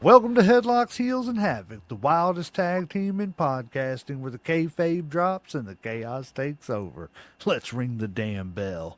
Welcome to Headlocks, Heels, and Havoc, the wildest tag team in podcasting where the kayfabe drops and the chaos takes over. Let's ring the damn bell.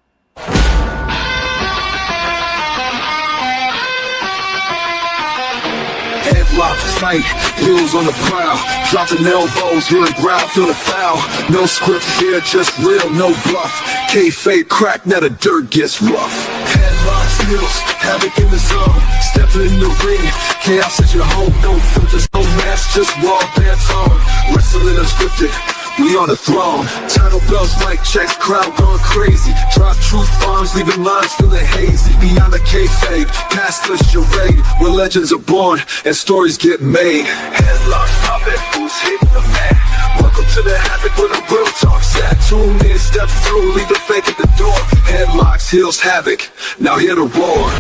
Headlock fight, heels on the prowl, dropping elbows, hear a growl, feel the foul. No script here, just real, no bluff. Kayfabe crack, now the dirt gets rough. Headlocks, heels, havoc in the zone. Stepping in the ring, chaos at your home. No filters, no mask, just raw pants on. Wrestling unscripted, we on the throne. Title bells, mic checks, crowd going crazy. Drop truth bombs, leaving lines feeling hazy. Beyond the kayfabe, past the charade, where legends are born and stories get made. Headlocks poppin', who's hitting the mat? Welcome to the Havoc where the real talk's at. Tune in, step through, leave the fake at the door. Headlocks, heels, Havoc, now hear the roar.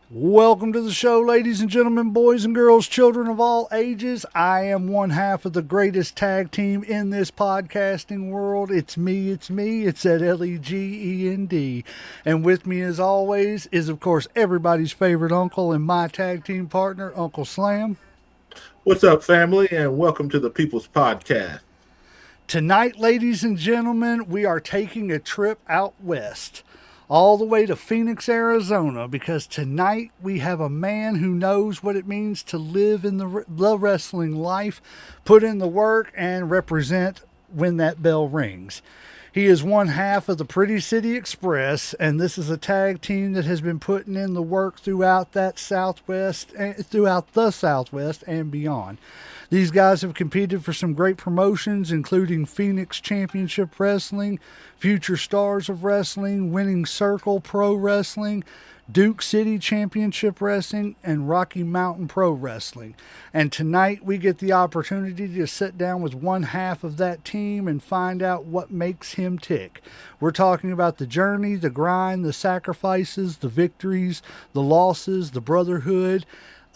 Welcome to the show, ladies and gentlemen, boys and girls, children of all ages. I am one half of the greatest tag team in this podcasting world. It's me. It's that Legend. And with me, as always, is, of course, everybody's favorite uncle and my tag team partner, Uncle Slam. What's up, family, and welcome to the People's Podcast. Tonight, ladies and gentlemen, we are taking a trip out west, all the way to Phoenix, Arizona, because tonight we have a man who knows what it means to live in the wrestling life, put in the work, and represent when that bell rings. He is one half of the Pretty City Express, and this is a tag team that has been putting in the work throughout the Southwest and beyond. These guys have competed for some great promotions, including Phoenix Championship Wrestling, Future Stars of Wrestling, Winning Circle Pro Wrestling, Duke City Championship Wrestling, and Rocky Mountain Pro Wrestling. And tonight we get the opportunity to sit down with one half of that team and find out what makes him tick. We're talking about the journey, the grind, the sacrifices, the victories, the losses, the brotherhood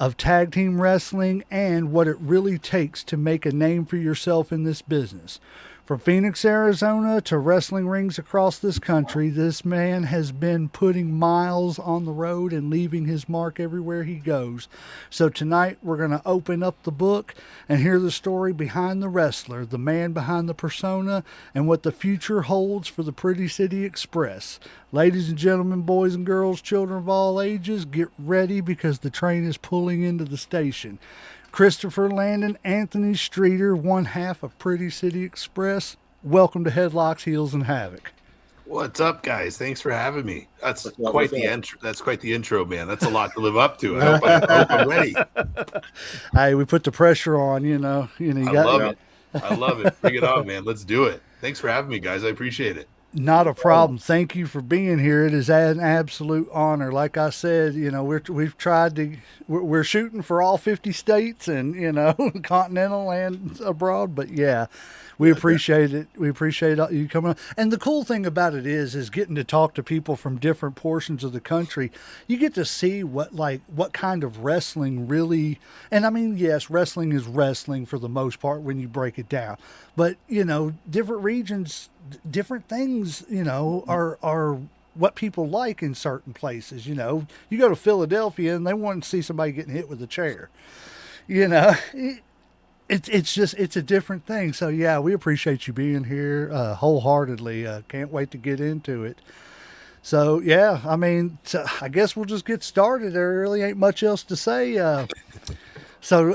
of tag team wrestling, and what it really takes to make a name for yourself in this business. From Phoenix, Arizona to wrestling rings across this country, this man has been putting miles on the road and leaving his mark everywhere he goes. So tonight we're going to open up the book and hear the story behind the wrestler, the man behind the persona, and what the future holds for the Pretty City Express. Ladies and gentlemen, boys and girls, children of all ages, get ready because the train is pulling into the station. Christopher Landon, Anthony Streeter, one half of Pretty City Express. Welcome to Headlocks, Heels, and Havoc. What's up, guys? Thanks for having me. That's quite the intro. That's quite the intro, man. That's a lot to live up to. I hope I'm ready. Hey, we put the pressure on. You know. I love it. Bring it on, man. Let's do it. Thanks for having me, guys. I appreciate it. Not a problem. Thank you for being here. It is an absolute honor. Like I said, we're shooting for all 50 states and, continental and abroad. But yeah, we appreciate it. We appreciate you coming on. And the cool thing about it is getting to talk to people from different portions of the country. You get to see what kind of wrestling really, and I mean, yes, wrestling is wrestling for the most part when you break it down, but different regions, different things, are what people like in certain places. You go to Philadelphia and they want to see somebody getting hit with a chair. It's a different thing. So yeah, we appreciate you being here wholeheartedly. Can't wait to get into it. So yeah, I guess we'll just get started. There really ain't much else to say. So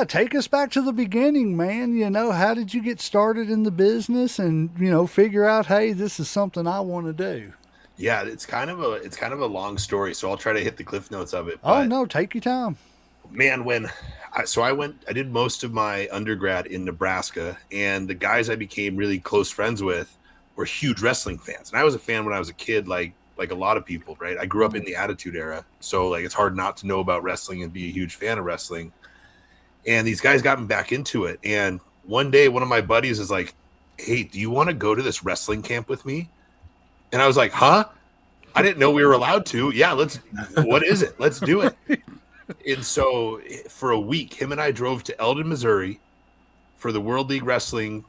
take us back to the beginning, man. How did you get started in the business and, figure out, hey, this is something I want to do? Yeah, it's kind of a long story, so I'll try to hit the cliff notes of it. Oh, no, take your time. Man, I did most of my undergrad in Nebraska, and the guys I became really close friends with were huge wrestling fans. And I was a fan when I was a kid, like a lot of people, right? I grew up in the Attitude Era, so it's hard not to know about wrestling and be a huge fan of wrestling. And these guys got me back into it. And one day, one of my buddies is like, "Hey, do you want to go to this wrestling camp with me?" And I was like, "Huh? I didn't know we were allowed to." "Yeah, what is it? Let's do it." And so for a week, him and I drove to Eldon, Missouri for the World League Wrestling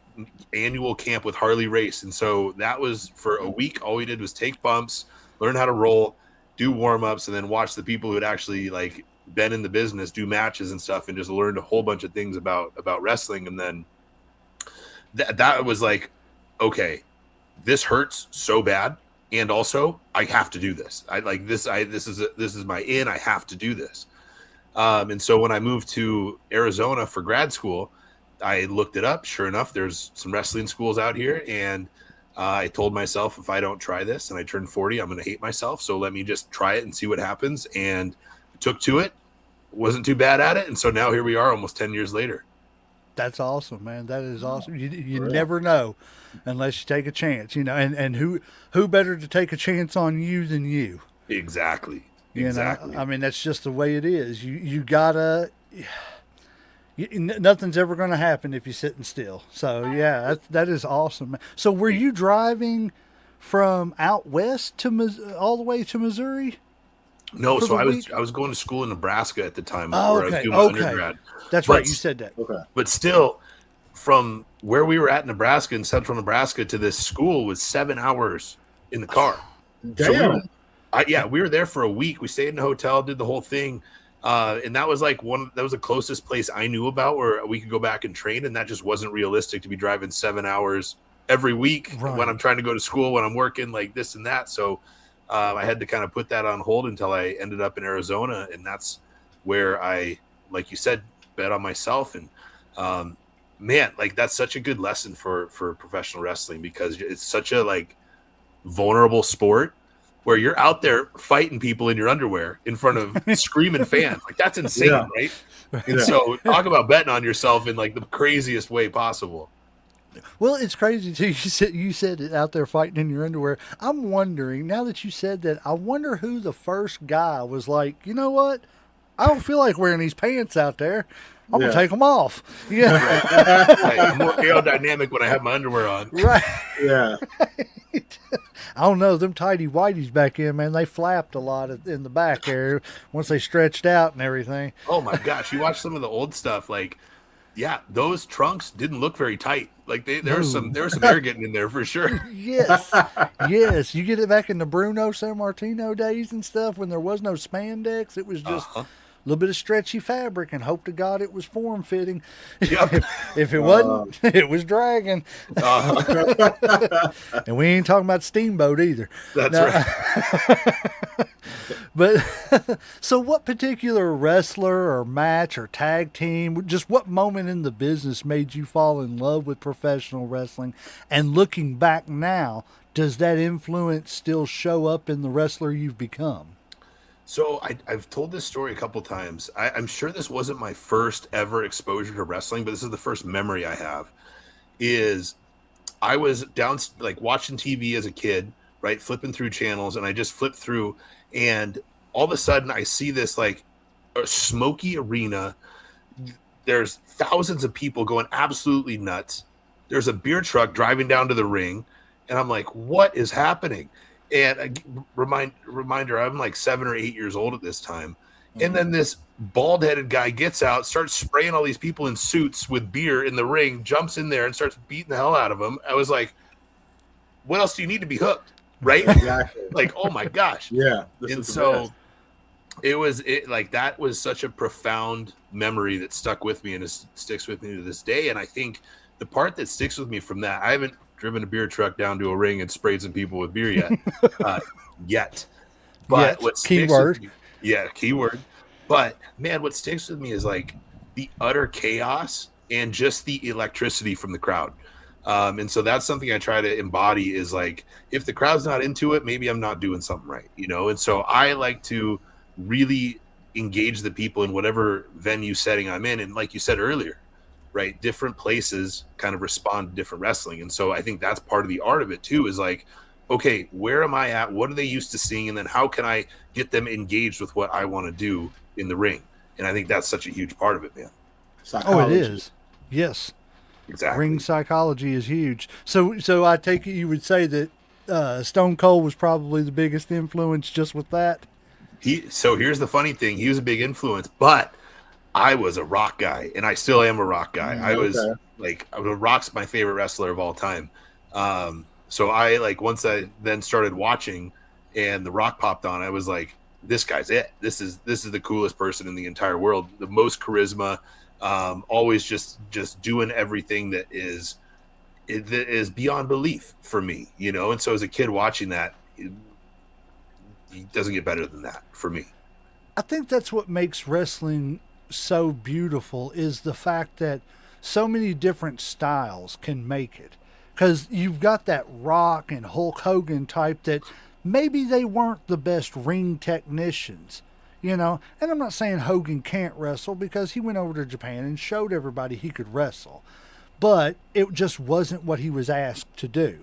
annual camp with Harley Race. And so that was for a week. All we did was take bumps, learn how to roll, do warm-ups, and then watch the people who had actually like been in the business do matches and stuff, and just learned a whole bunch of things about wrestling. And then that was like, okay, this hurts so bad, and also I have to do this. I like this. This is my in. I have to do this. And so when I moved to Arizona for grad school, I looked it up. Sure enough, there's some wrestling schools out here, and I told myself, if I don't try this and I turn 40, I'm going to hate myself. So let me just try it and see what happens. And took to it, wasn't too bad at it, and so now here we are, almost 10 years later. That's awesome, man. That is awesome. You never know unless you take a chance, you know. And who better to take a chance on you than you? Exactly. You know, I mean, that's just the way it is. You gotta. Nothing's ever going to happen if you're sitting still. So yeah, that is awesome. So were you driving from out west to all the way to Missouri? No, so I was going to school in Nebraska at the time. Oh, where I was doing my undergrad. That's right. You said that. Okay. But still, from where we were at Nebraska, in central Nebraska, to this school was 7 hours in the car. Damn. So we were there for a week. We stayed in a hotel, did the whole thing. And that was like that was the closest place I knew about where we could go back and train. And that just wasn't realistic to be driving 7 hours every week when I'm trying to go to school, when I'm working, like this and that. So I had to kind of put that on hold until I ended up in Arizona. And that's where I, like you said, bet on myself. And man, like that's such a good lesson for professional wrestling, because it's such a like vulnerable sport where you're out there fighting people in your underwear in front of screaming fans. Like that's insane, right? And so talk about betting on yourself in like the craziest way possible. Well, it's crazy too. You said it, out there fighting in your underwear. I'm wondering, now that you said that, I wonder who the first guy was like, you know what? I don't feel like wearing these pants out there. I'm going to take them off. Yeah. Right. I'm more aerodynamic when I have my underwear on. Right. Yeah. Right. I don't know. Them tighty whities back in, man, they flapped a lot in the back there once they stretched out and everything. Oh my gosh. You watch some of the old stuff, like, yeah, those trunks didn't look very tight. Like there was some air getting in there for sure. Yes. Yes. You get it back in the Bruno San Martino days and stuff when there was no spandex. It was just a little bit of stretchy fabric, and hope to God it was form fitting. Yep. If it wasn't, it was dragging. And we ain't talking about Steamboat either. That's right. But so what particular wrestler or match or tag team, just what moment in the business made you fall in love with professional wrestling? And looking back now, does that influence still show up in the wrestler you've become? So I've told this story a couple times. I'm sure this wasn't my first ever exposure to wrestling, but this is the first memory I have. Is I was down like watching TV as a kid, right, flipping through channels, and I just flipped through, and all of a sudden I see this like a smoky arena. There's thousands of people going absolutely nuts. There's a beer truck driving down to the ring, and I'm like, what is happening? And a reminder, I'm like 7 or 8 years old at this time. And then this bald-headed guy gets out, starts spraying all these people in suits with beer in the ring, jumps in there and starts beating the hell out of them. I was like, what else do you need to be hooked? Right? Exactly. Like, oh my gosh. Yeah. And so it like that was such a profound memory that stuck with me, and it sticks with me to this day. And I think the part that sticks with me from that, I haven't driven a beer truck down to a ring and sprayed some people with beer yet. But what sticks with me, keyword. But man, what sticks with me is like the utter chaos and just the electricity from the crowd. And so that's something I try to embody, is like, if the crowd's not into it, maybe I'm not doing something right, you know? And so I like to really engage the people in whatever venue setting I'm in. And like you said earlier, right, different places kind of respond to different wrestling. And so I think that's part of the art of it too, is like, okay, where am I at? What are they used to seeing? And then how can I get them engaged with what I want to do in the ring? And I think that's such a huge part of it, man. Psychology. Oh, it is. Yes. Exactly. Ring psychology is huge. So I take it you would say that Stone Cold was probably the biggest influence just with that? So here's the funny thing. He was a big influence, but I was a Rock guy, and I still am a Rock guy. I was Okay. like, Rock's my favorite wrestler of all time. So I like once I then started watching, and The Rock popped on, I was like, this guy's it. This is the coolest person in the entire world. The most charisma, always just doing everything that is beyond belief for me, you know. And so as a kid watching that, it doesn't get better than that for me. I think that's what makes wrestling so beautiful is the fact that so many different styles can make it. Because you've got that Rock and Hulk Hogan type that maybe they weren't the best ring technicians, you know. And I'm not saying Hogan can't wrestle because he went over to Japan and showed everybody he could wrestle. But it just wasn't what he was asked to do.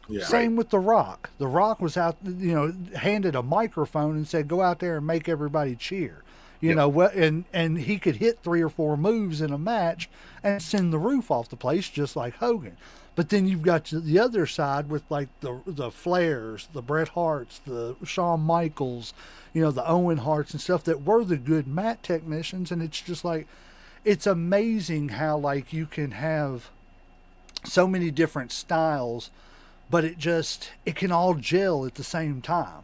Yeah. Same with The Rock. The Rock was out, you know, handed a microphone and said, "Go out there and make everybody cheer." You know what? And he could hit 3 or 4 moves in a match and send the roof off the place, just like Hogan. But then you've got the other side with like the Flairs, the Bret Harts, the Shawn Michaels, you know, the Owen Harts and stuff that were the good mat technicians. And it's just like, it's amazing how like you can have so many different styles, but it can all gel at the same time.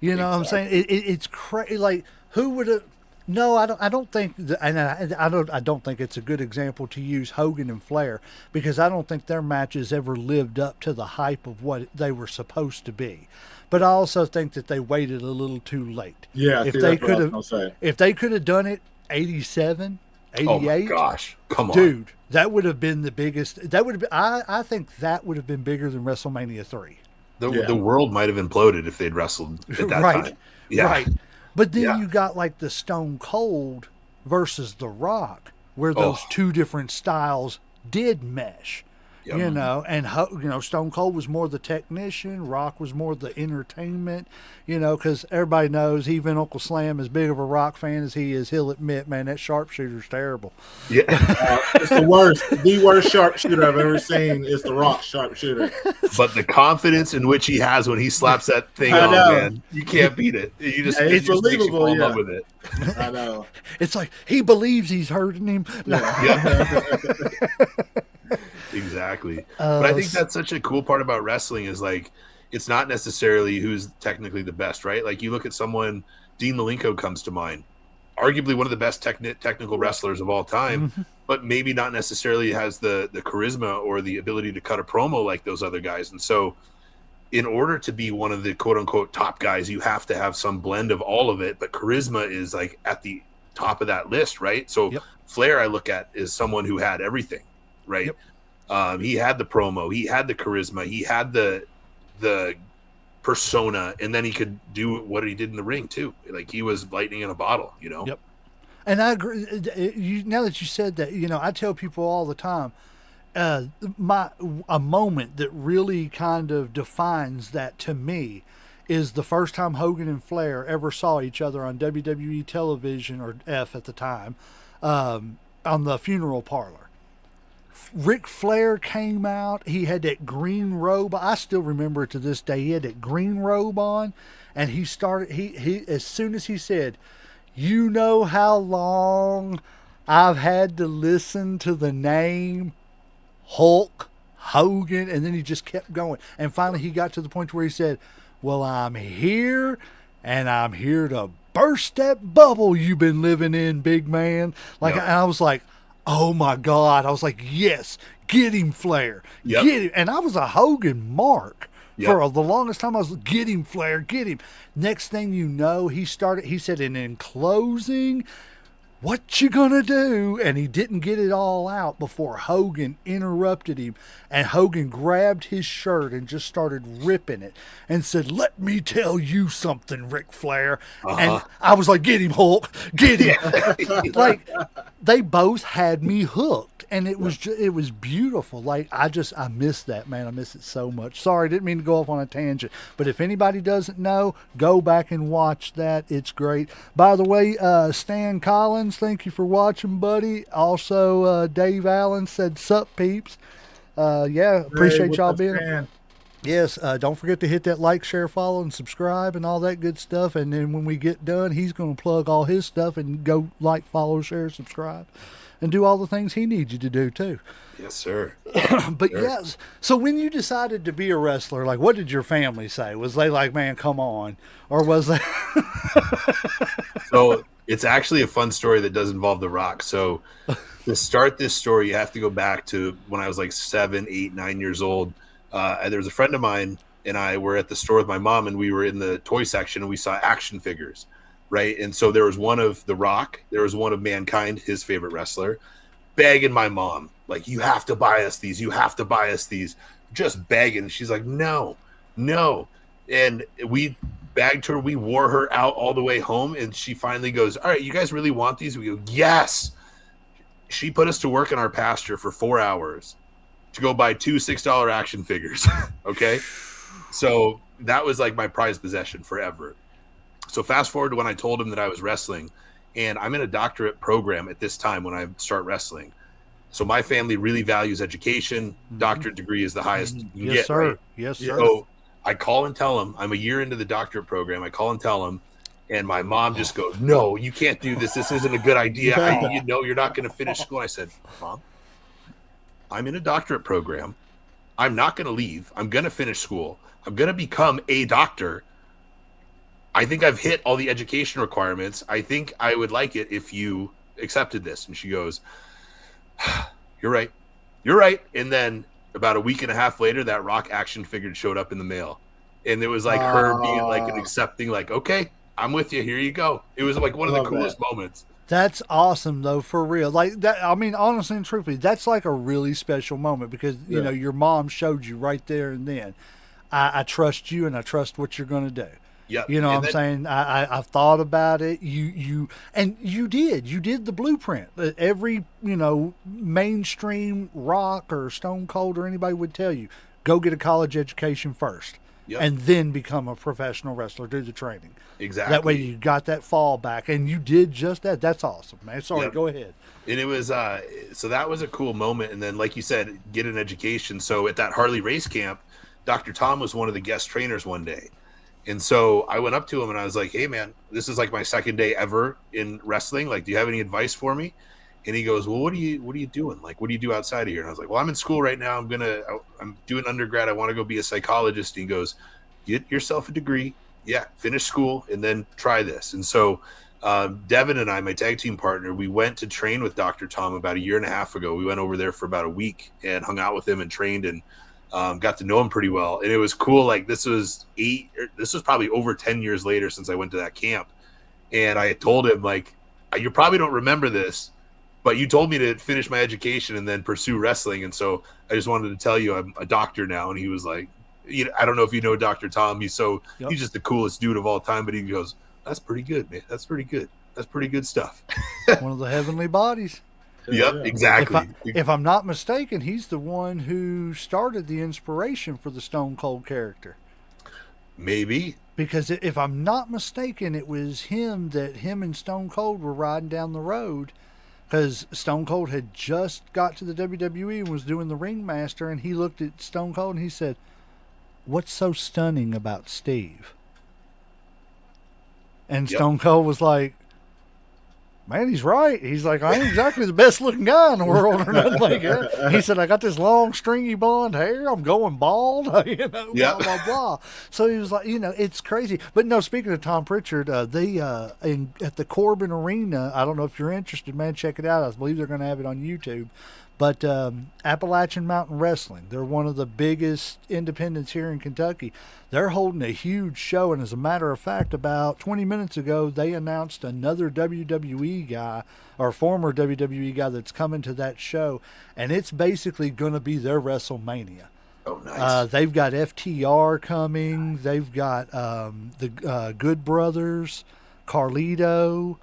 You know what I'm saying? It's crazy. Like, who would have? No, I don't think, and I don't think it's a good example to use Hogan and Flair because I don't think their matches ever lived up to the hype of what they were supposed to be. But I also think that they waited a little too late. Yeah, if see, they that's what I could was have, gonna say. if they could have done it 87, 88, Oh my gosh, come on, dude, that would have been the biggest. That would have been. I think that would have been bigger than WrestleMania 3. The world might have imploded if they'd wrestled at that Right. time. Yeah. Right. But then Yeah. you got like the Stone Cold versus The Rock, where those two different styles did mesh. Yep. You know, and Stone Cold was more the technician, Rock was more the entertainment. You know, because everybody knows, even Uncle Slam, as big of a Rock fan as he is, he'll admit, man, that sharpshooter's terrible. Yeah. It's the worst sharpshooter I've ever seen is the Rock sharpshooter. But the confidence in which he has when he slaps that thing I on, know. man, you can't beat it. You just, Yeah, it it's just makes you believable, fall in yeah. love with it. I know. It's like he believes he's hurting him. Yeah. Exactly. But I think that's such a cool part about wrestling is like, it's not necessarily who's technically the best, right? Like you look at someone, Dean Malenko comes to mind, arguably one of the best technical wrestlers of all time, but maybe not necessarily has the charisma or the ability to cut a promo like those other guys. And so in order to be one of the quote unquote top guys, you have to have some blend of all of it, but charisma is like at the top of that list, right? So Flair, I look at, is someone who had everything, right? He had the promo, he had the charisma, he had the persona, and then he could do what he did in the ring too. Like he was lightning in a bottle, you know? Yep. And I agree. Now that you said that, you know, I tell people all the time, a moment that really kind of defines that to me is the first time Hogan and Flair ever saw each other on WWE television, or F at the time, on the Funeral Parlor. Ric Flair came out. He had that green robe. I still remember it to this day. He had that green robe on, and he started. He as soon as he said, "You know how long I've had to listen to the name Hulk Hogan," and then he just kept going. And finally, he got to the point where he said, "Well, I'm here, and I'm here to burst that bubble you've been living in, big man." Like, and I was like, oh my God. I was like, yes, get him, Flair. Get him. And I was a Hogan mark for the longest time. I was, get him, Flair, get him. Next thing you know, he said, and in closing, what you gonna do? And he didn't get it all out before Hogan interrupted him, and Hogan grabbed his shirt and just started ripping it and said, "Let me tell you something, Ric Flair." And I was like, get him, Hulk, get him. Like, they both had me hooked, and it was beautiful. Like, I miss that, man. I miss it so much. Sorry, didn't mean to go off on a tangent, but if anybody doesn't know, go back and watch that. It's great. By the way, Stan Collins, thank you for watching, buddy. Also, Dave Allen said, "Sup, peeps." Appreciate y'all being. Yes, don't forget to hit that like, share, follow, and subscribe and all that good stuff. And then when we get done, he's going to plug all his stuff and go like, follow, share, subscribe, and do all the things he needs you to do too. Yes, sir. But Sure. yes, so when you decided to be a wrestler, like what did your family say? Was they like, man, come on? Or was they. So it's actually a fun story that does involve The Rock. So to start this story, you have to go back to when I was like 7, 8, 9 years old. And there was a friend of mine and I were at the store with my mom, and we were in the toy section and we saw action figures, right? And so there was one of The Rock, there was one of Mankind, his favorite wrestler, begging my mom, like, you have to buy us these, you have to buy us these, just begging. And she's like, no, no. And we bagged her, we wore her out all the way home, and she finally goes, all right, you guys really want these? We go, yes. She put us to work in our pasture for 4 hours to go buy two $6 action figures. Okay. So that was like my prized possession forever. So fast forward to when I told him that I was wrestling, and I'm in a doctorate program at this time when I start wrestling. So my family really values education. Doctorate degree is the highest you can Yes, get, sir. right? Yes, sir. So I call and tell him, I'm a year into the doctorate program. I call and tell him, and my mom just goes, no, you can't do this. This isn't a good idea. You know, you're not going to finish school. I said, Mom, I'm in a doctorate program. I'm not going to leave. I'm going to finish school. I'm going to become a doctor. I think I've hit all the education requirements. I think I would like it if you accepted this. And she goes, you're right. You're right. And then about a week and a half later, that Rock action figure showed up in the mail. And it was like her being like an accepting, like, okay, I'm with you. Here you go. It was like one of the coolest moments. That's awesome, though, for real. Like that. I mean, honestly and truthfully, that's like a really special moment because you know your mom showed you right there and then. I trust you, and I trust what you're going to do. Yeah, you know what I'm saying. I've thought about it. You did the blueprint. Every mainstream rock or Stone Cold or anybody would tell you, go get a college education first. Yep. And then become a professional wrestler, do the training. Exactly. That way you got that fallback, and you did just that. That's awesome, man. Sorry, go ahead. And it was, so that was a cool moment. And then, like you said, get an education. So at that Harley race camp, Dr. Tom was one of the guest trainers one day. And so I went up to him and I was like, hey, man, this is like my second day ever in wrestling. Like, do you have any advice for me? And he goes, well, what are you doing? Like, what do you do outside of here? And I was like, well, I'm in school right now. I'm doing undergrad. I want to go be a psychologist. And he goes, get yourself a degree. Yeah. Finish school and then try this. And so Devin and I, my tag team partner, we went to train with Dr. Tom about a year and a half ago. We went over there for about a week and hung out with him and trained and got to know him pretty well. And it was cool. Like this was probably over 10 years later since I went to that camp. And I told him, like, you probably don't remember this, but you told me to finish my education and then pursue wrestling. And so I just wanted to tell you I'm a doctor now. And he was like, I don't know if you know Dr. Tom. He's just the coolest dude of all time. But he goes, that's pretty good, man. That's pretty good. That's pretty good stuff. One of the heavenly bodies. Yep, exactly. If I'm not mistaken, he's the one who started the inspiration for the Stone Cold character. Maybe. Because if I'm not mistaken, it was him and Stone Cold were riding down the road because Stone Cold had just got to the WWE and was doing the Ringmaster, and he looked at Stone Cold and he said, what's so stunning about Steve? And Stone Cold was like, man, he's right. He's like, I ain't exactly the best looking guy in the world or nothing like that. He said, I got this long, stringy blonde hair. I'm going bald, blah, blah, blah. So he was like, it's crazy. But no, speaking of Tom Pritchard, at the Corbin Arena, I don't know if you're interested, man, check it out. I believe they're going to have it on YouTube. But Appalachian Mountain Wrestling, they're one of the biggest independents here in Kentucky. They're holding a huge show, and as a matter of fact, about 20 minutes ago, they announced another WWE guy, or former WWE guy, that's coming to that show, and it's basically going to be their WrestleMania. Oh, nice. They've got FTR coming. They've got the Good Brothers, Carlito,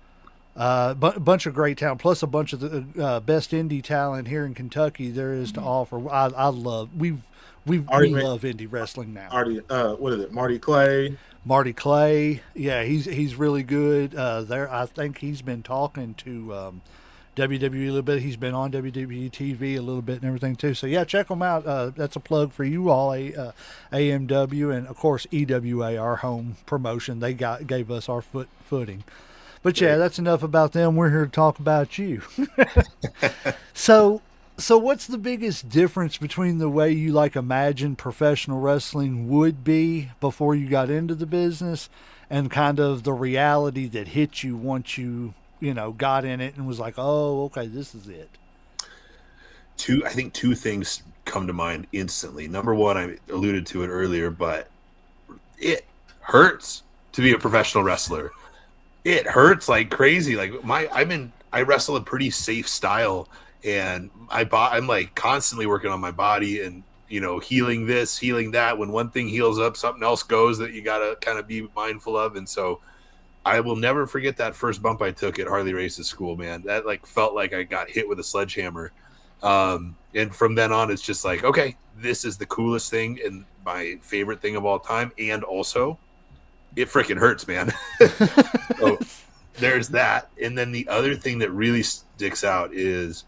bunch of great talent, plus a bunch of the best indie talent here in Kentucky there is to offer. We love indie wrestling now. What is it? Marty Clay. Marty Clay, yeah, he's really good. I think he's been talking to WWE a little bit. He's been on WWE TV a little bit and everything too. So yeah, check him out. That's a plug for you all, AMW, and of course EWA, our home promotion. They gave us our footing. But yeah, that's enough about them. We're here to talk about you. So what's the biggest difference between the way you like imagined professional wrestling would be before you got into the business and kind of the reality that hit you once you got in it and was like, oh, okay, this is it? I think two things come to mind instantly. Number one, I alluded to it earlier, but it hurts to be a professional wrestler. It hurts like crazy. Like I wrestle a pretty safe style, and I'm like constantly working on my body and healing this, healing that. When one thing heals up, something else goes that you gotta kind of be mindful of. And so I will never forget that first bump I took at Harley Race's school, man. That like felt like I got hit with a sledgehammer. And from then on, it's just like, okay, this is the coolest thing and my favorite thing of all time. And also, it freaking hurts, man. So there's that. And then the other thing that really sticks out is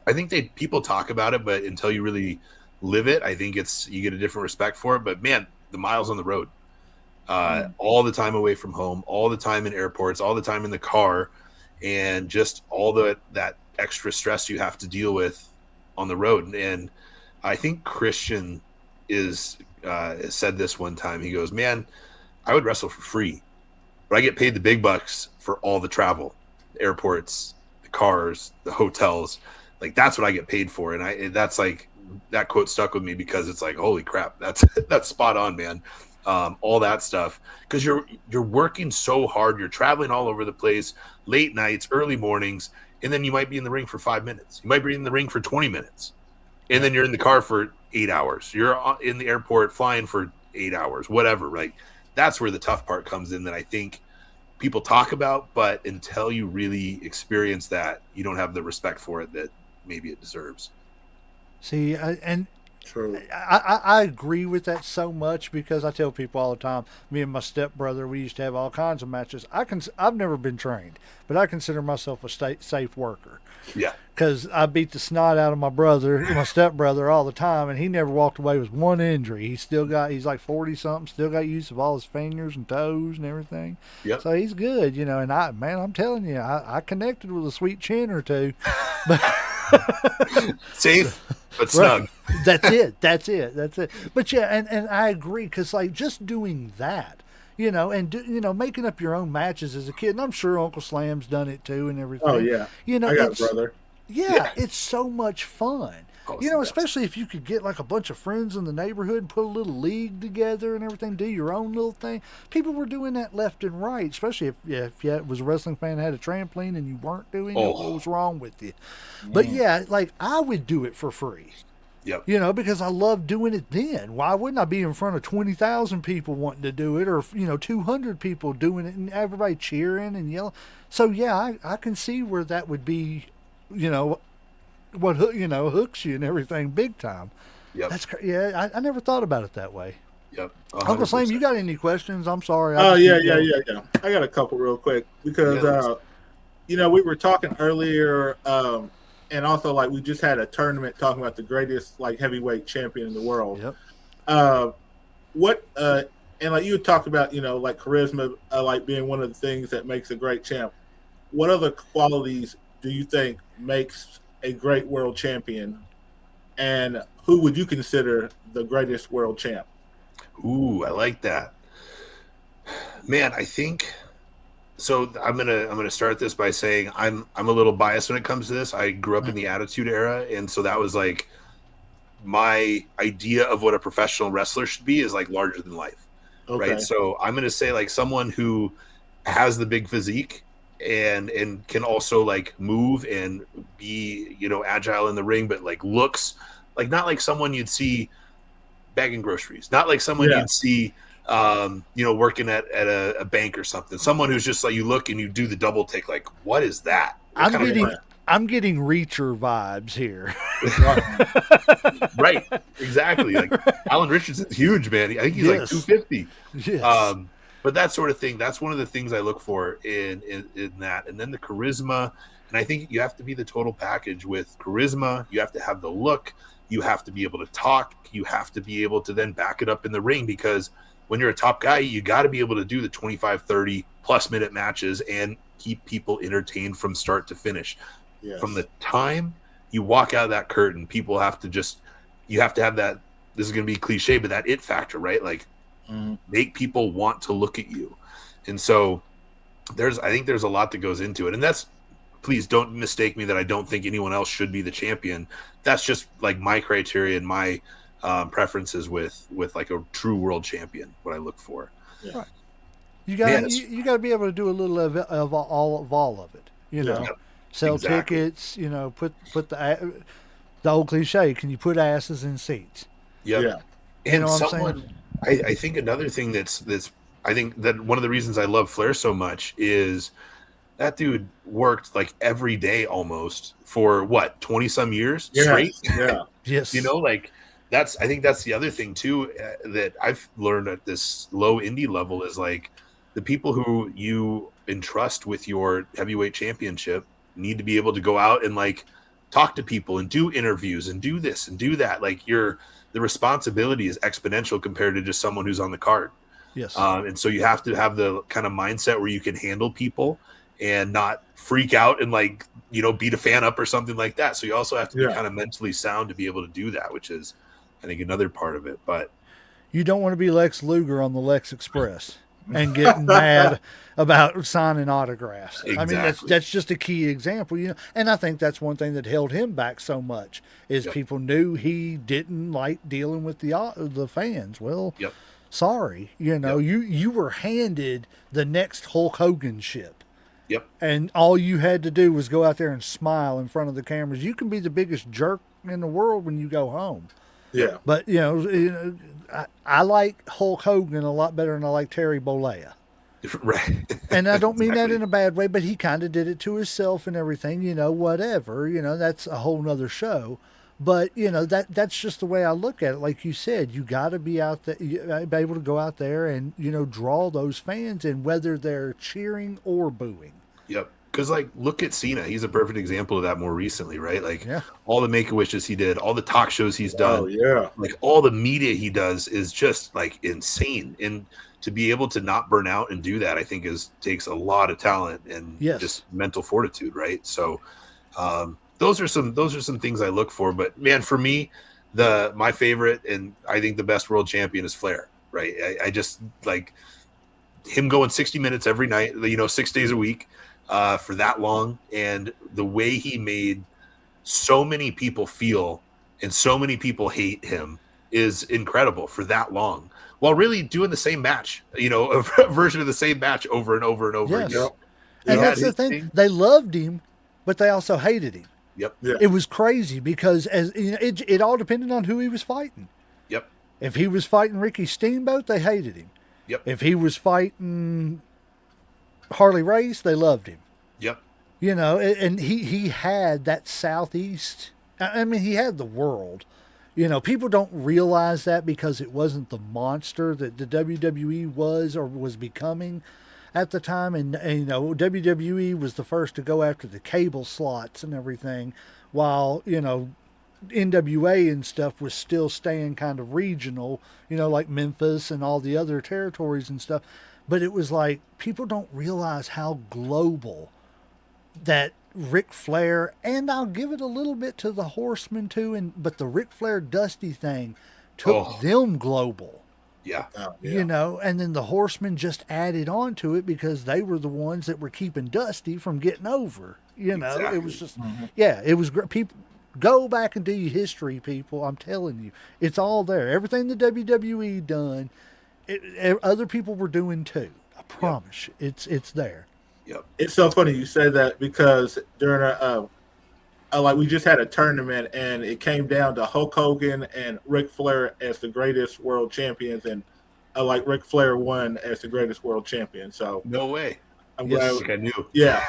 I think people talk about it, but until you really live it, I think you get a different respect for it. But man, the miles on the road, all the time away from home, all the time in airports, all the time in the car, and just all that extra stress you have to deal with on the road. And I think Christian said this one time. He goes, man, I would wrestle for free, but I get paid the big bucks for all the travel, the airports, the cars, the hotels. Like that's what I get paid for. And that's like, that quote stuck with me because it's like, holy crap, that's spot on, man. All that stuff, because you're working so hard, you're traveling all over the place, late nights, early mornings, and then you might be in the ring for 5 minutes, you might be in the ring for 20 minutes, and then you're in the car for 8 hours, you're in the airport flying for 8 hours, whatever. Right? That's where the tough part comes in that I think people talk about, but until you really experience that, you don't have the respect for it that maybe it deserves. See, True. I agree with that so much because I tell people all the time, me and my stepbrother, we used to have all kinds of matches. I've never been trained, but I consider myself a safe worker. Yeah. Because I beat the snot out of my stepbrother all the time, and he never walked away with one injury. He's like 40 something, still got use of all his fingers and toes and everything. Yep. So he's good, and I'm telling you, I connected with a sweet chin or two. But safe but snug. Right. That's it. But yeah, and I agree, because like just doing that, and making up your own matches as a kid, and I'm sure Uncle Slam's done it too and everything. Oh yeah, I got a brother. Yeah, it's so much fun. Oh, especially if you could get like a bunch of friends in the neighborhood and put a little league together and everything, do your own little thing. People were doing that left and right, especially if you was a wrestling fan and had a trampoline and you weren't doing it, what was wrong with you? But yeah, like I would do it for free. Yep. Because I love doing it then. Why wouldn't I be in front of 20,000 people wanting to do it, or 200 people doing it and everybody cheering and yelling? So yeah, I can see where that would be, what hooks you and everything big time. Yep. I never thought about it that way. Yep. 100%. Uncle Slam, you got any questions? I'm sorry. Oh yeah. I got a couple real quick because we were talking earlier, and also like we just had a tournament talking about the greatest like heavyweight champion in the world. Yep. And like you talked about, like charisma, like being one of the things that makes a great champ. What other qualities do you think makes a great world champion, and who would you consider the greatest world champ? Ooh, I like that, man. I think so. I'm gonna start this by saying I'm a little biased when it comes to this. I grew up in the Attitude Era, and so that was like my idea of what a professional wrestler should be is like larger than life. Okay. Right. So I'm gonna say like someone who has the big physique and can also like move and be agile in the ring, but like looks like not like someone you'd see bagging groceries, not like someone you'd see working at a bank or something. Someone who's just like, you look and you do the double take, like, what is that? I'm getting Reacher vibes here. Right, exactly. Like Alan Richardson's huge, man. I think he's like 250. Yes. But that sort of thing, that's one of the things I look for in that. And then the charisma, And I think you have to be the total package with charisma. You have to have the look. You have to be able to talk. You have to be able to then back it up in the ring, because when you're a top guy, you got to be able to do the 25, 30 plus minute matches and keep people entertained from start to finish. Yes. From the time you walk out of that curtain, people have to you have to have that, this is going to be cliche, but that it factor, right? Like make people want to look at you. And so I think there's a lot that goes into it. And that's, please don't mistake me that I don't think anyone else should be the champion. That's just like my criteria and my preferences with like a true world champion, what I look for. Yeah. Right. You got you got to be able to do a little of all of it. You know, sell tickets. You know, put the old cliche. Can you put asses in seats? Yep. Yeah. And You know what I'm someone, I think another thing that's I think that one of the reasons I love Flair so much is that dude worked like every day almost for what, 20 some years straight. Yeah. Yes. You know, like I think that's the other thing too, that I've learned at this low indie level is like the people who you entrust with your heavyweight championship need to be able to go out and like talk to people and do interviews and do this and do that. Like the responsibility is exponential compared to just someone who's on the card. Yes. And so you have to have the kind of mindset where you can handle people and not freak out and like, you know, beat a fan up or something like that. So you also have to be kind of mentally sound to be able to do that, which is, I think, another part of it. But you don't want to be Lex Luger on the Lex Express and getting mad about signing autographs. Exactly. I mean, that's just a key example, you know. And I think that's one thing that held him back so much is people knew he didn't like dealing with the fans. Well, sorry, you know, you were handed the next Hulk Hogan ship. Yep. And all you had to do was go out there and smile in front of the cameras. You can be the biggest jerk in the world when you go home. Yeah. But, you know I like Hulk Hogan a lot better than I like Terry Bollea. Right. And I don't mean that in a bad way, but he kind of did it to himself and everything, you know, whatever. You know, that's a whole nother show. But, you know, that's just the way I look at it. Like you said, you got to be out there, be able to go out there and, you know, draw those fans in, whether they're cheering or booing. Yep. Because, like, look at Cena. He's a perfect example of that more recently, right? Like, all the Make-A-Wishes he did, all the talk shows he's done. Oh, yeah. Like, all the media he does is just, like, insane. And to be able to not burn out and do that, I think takes a lot of talent and just mental fortitude, right? So, those are some things I look for. But, man, for me, my favorite and I think the best world champion is Flair, right? I just, like, him going 60 minutes every night, you know, 6 days a week. For that long, and the way he made so many people feel and so many people hate him is incredible for that long, while really doing the same match, you know, a version of the same match over and over and over again. And that's the thing. They loved him, but they also hated him. Yep. Yeah. It was crazy because as you know, it all depended on who he was fighting. Yep. If he was fighting Ricky Steamboat, they hated him. Yep. If he was fighting Harley Race, they loved him. Yep. You know, and he had that Southeast. I mean, he had the world. You know, people don't realize that because it wasn't the monster that the WWE was or was becoming at the time. And you know, WWE was the first to go after the cable slots and everything, while, you know, NWA and stuff was still staying kind of regional, you know, like Memphis and all the other territories and stuff. But it was like, people don't realize how global that Ric Flair, and I'll give it a little bit to the Horsemen too, but the Ric Flair Dusty thing took them global. Yeah. You know, and then the Horsemen just added on to it because they were the ones that were keeping Dusty from getting over. You know, it was just, it was great. People, go back and do your history, people. I'm telling you, it's all there. Everything the WWE done, other people were doing too. I promise you, it's there. Yep. It's so funny you say that because during like we just had a tournament and it came down to Hulk Hogan and Ric Flair as the greatest world champions, and like Ric Flair won as the greatest world champion. So no way. I'm glad I knew. Yeah.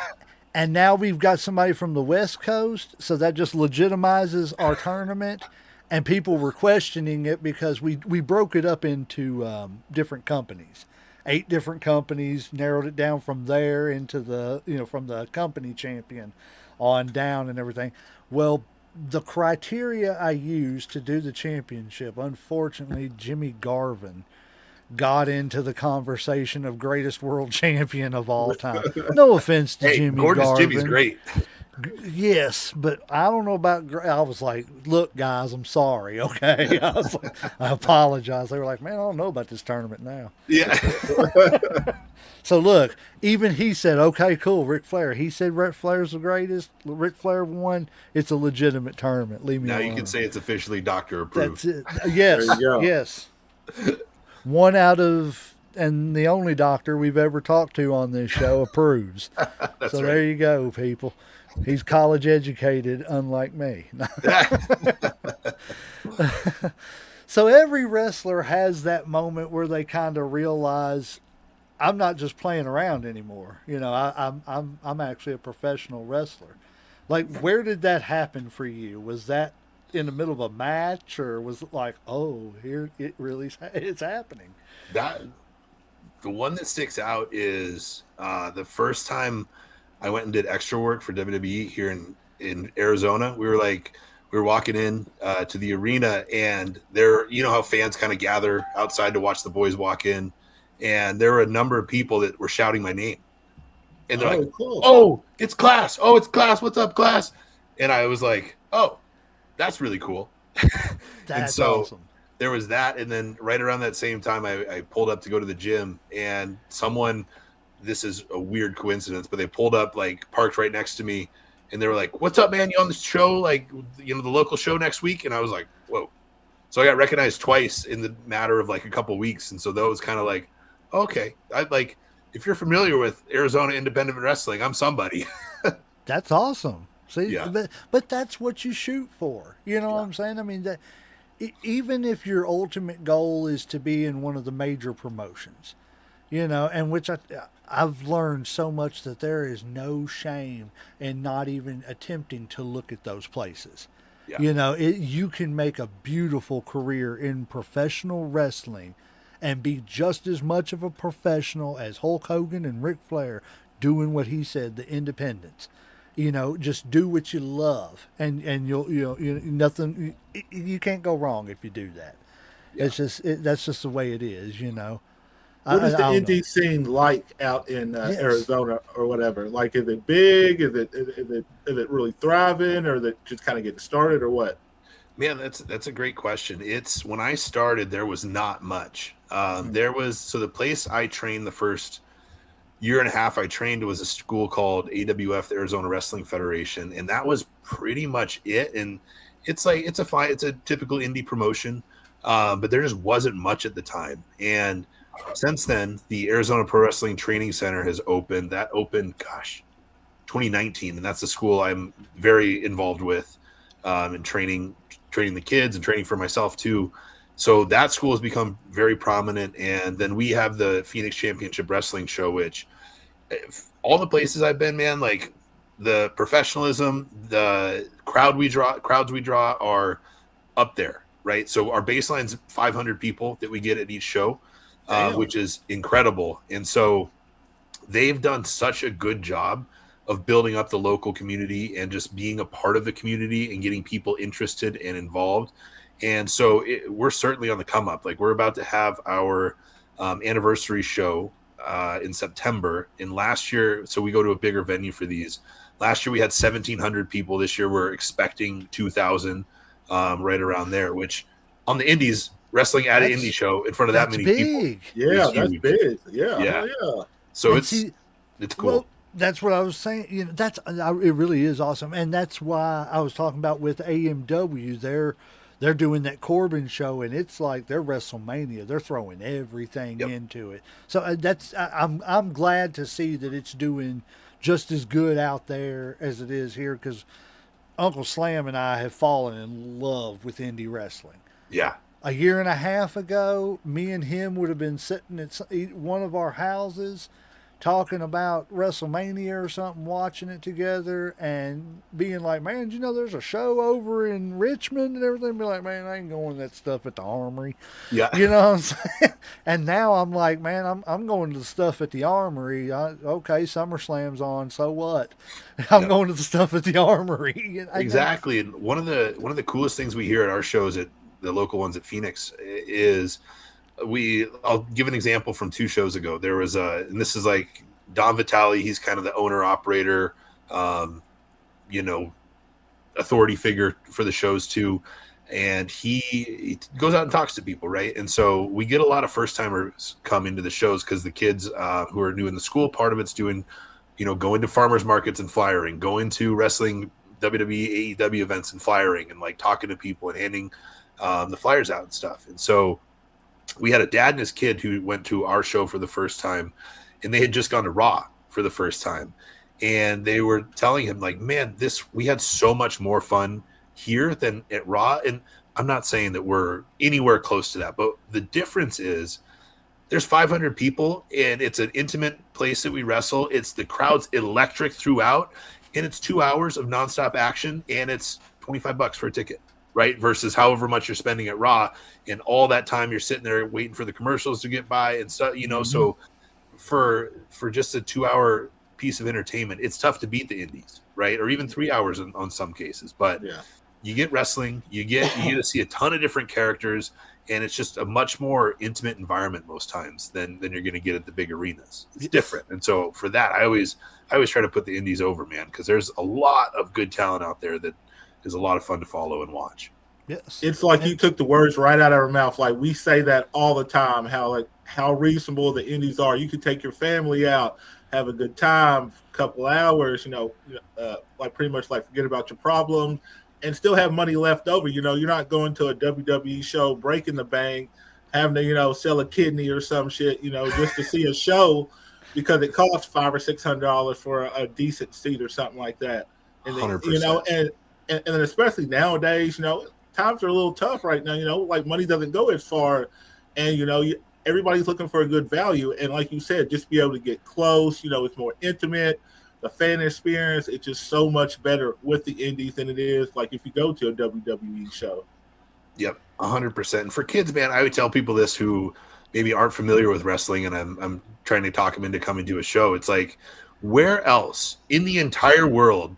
And now we've got somebody from the West Coast, so that just legitimizes our tournament. And people were questioning it because we broke it up into different companies. 8 different companies, narrowed it down from there into the, you know, from the company champion on down and everything. Well, the criteria I used to do the championship, unfortunately, Jimmy Garvin got into the conversation of greatest world champion of all time. No offense to Hey, Jimmy gorgeous Jimmy's Garvin. great. Yes, but I don't know about. I was like, look, guys, I'm sorry. Okay, I was like, I apologize. They were like, man, I don't know about this tournament now. Yeah. So look, even he said, okay, cool, Ric Flair. He said Ric Flair's the greatest. Ric Flair won. It's a legitimate tournament. Leave me Now alone. you can say it's officially doctor approved. That's it. Yes, There you go. yes. One out of, and the only doctor we've ever talked to on this show approves. That's So right. there you go, people. He's college educated, unlike me. So every wrestler has that moment where they kind of realize, I'm not just playing around anymore. You know, I'm actually a professional wrestler. Like, where did that happen for you? Was that in the middle of a match, or was it like, oh, here it's happening? That the one that sticks out is the first time I went and did extra work for WWE here in Arizona. We were walking in to the arena, and there, you know how fans kind of gather outside to watch the boys walk in, and there were a number of people that were shouting my name, and they're like, Cool. "Oh, it's Class! Oh, it's Class! What's up, Class?" And I was like, "Oh, that's really cool." That's so awesome. there was that, and then right around that same time, I pulled up to go to the gym, and someone, this is a weird coincidence, but they pulled up, like, parked right next to me, and they were like, "What's up, man? You on the show? Like, you know, the local show next week?" And I was like, "Whoa!" So I got recognized twice in the matter of like a couple weeks, and so that was kind of like, okay, I like, if you're familiar with Arizona independent wrestling, I'm somebody. That's awesome. See, Yeah. but that's what you shoot for. You know what I'm saying? I mean, that even if your ultimate goal is to be in one of the major promotions, you know, and which I've learned so much that there is no shame in not even attempting to look at those places. Yeah. You know, you can make a beautiful career in professional wrestling and be just as much of a professional as Hulk Hogan and Ric Flair doing what he said, the independents. You know, just do what you love, and nothing. You can't go wrong if you do that. Yeah. It's just that's just the way it is. You know. What is the I don't know. indie scene like out in Yes. Arizona or whatever? Like, is it big? Is it really thriving, or is it just kind of getting started, or what? Man, that's a great question. It's when I started, there was not much. There was, so the place I trained the first year and a half I trained was a school called AWF, the Arizona Wrestling Federation, and that was pretty much it. And it's like it's a typical indie promotion, but there just wasn't much at the time. And since then, the Arizona Pro Wrestling Training Center has opened. That opened, 2019, and that's the school I'm very involved with in training the kids and training for myself too. So that school has become very prominent. And then we have the Phoenix Championship Wrestling Show, which all the places I've been, man, like the professionalism, the crowds we draw are up there, right? So our baseline's 500 people that we get at each show, which is incredible. And so they've done such a good job of building up the local community and just being a part of the community and getting people interested and involved. And so we're certainly on the come up. Like, we're about to have our anniversary show in September. And last year, so we go to a bigger venue for these. Last year we had 1,700 people. This year we're expecting 2,000, right around there, which on the indies, wrestling at an indie show in front of that many people. Big. Yeah, It's that's huge. big. Yeah, Yeah. yeah. So And it's see, cool. Well, that's what I was saying. You know, it really is awesome, and that's why I was talking about with AMW. They're doing that Corbin show, and it's like they're WrestleMania. They're throwing everything into it. So I'm glad to see that it's doing just as good out there as it is here, because Uncle Slam and I have fallen in love with indie wrestling. Yeah. A year and a half ago, me and him would have been sitting at one of our houses talking about WrestleMania or something, watching it together, and being like, man, you know, there's a show over in Richmond and everything. Be like, man, I ain't going to that stuff at the Armory. Yeah. You know what I'm saying? And now I'm like, man, I'm going to the stuff at the Armory. Okay, SummerSlam's on, so what? I'm Yep. going to the stuff at the Armory. Exactly. And one of the coolest things we hear at our shows at the local ones at Phoenix is I'll give an example from 2 shows ago. There was and this is like Don Vitale. He's kind of the owner operator, you know, authority figure for the shows too. And he goes out and talks to people. Right. And so we get a lot of first timers come into the shows because the kids who are new in the school, part of it's doing, you know, going to farmers markets and flyering, going to wrestling, WWE, AEW events and flyering, and like talking to people and handing the flyers out and stuff. And so we had a dad and his kid who went to our show for the first time, and they had just gone to Raw for the first time. And they were telling him, like, man, we had so much more fun here than at Raw. And I'm not saying that we're anywhere close to that, but the difference is there's 500 people and it's an intimate place that we wrestle. It's the crowd's electric throughout, and it's 2 hours of nonstop action, and it's $25 for a ticket. Right, versus however much you're spending at Raw, and all that time you're sitting there waiting for the commercials to get by and stuff. You know, Mm-hmm. so for just a 2 hour piece of entertainment, it's tough to beat the indies, right? Or even 3 hours on some cases. But Yeah. you get wrestling, you get to see a ton of different characters, and it's just a much more intimate environment most times than you're going to get at the big arenas. It's different, and so for that, I always try to put the indies over, man, because there's a lot of good talent out there that is a lot of fun to follow and watch. Yes. It's like you took the words right out of our mouth. Like we say that all the time, how reasonable the indies are. You can take your family out, have a good time, a couple hours, you know, like pretty much like forget about your problems and still have money left over. You know, you're not going to a WWE show, breaking the bank, having to, you know, sell a kidney or some shit, you know, just to see a show because it costs $500 or $600 for a decent seat or something like that. And then, 100%. you know, and then especially nowadays, you know, times are a little tough right now. You know, like money doesn't go as far, and you know, everybody's looking for a good value. And like you said, just be able to get close. You know, it's more intimate. The fan experience, it's just so much better with the indies than it is like if you go to a WWE show. Yep, 100%. And for kids, man, I would tell people this who maybe aren't familiar with wrestling, and I'm trying to talk them into coming to a show. It's like, where else in the entire world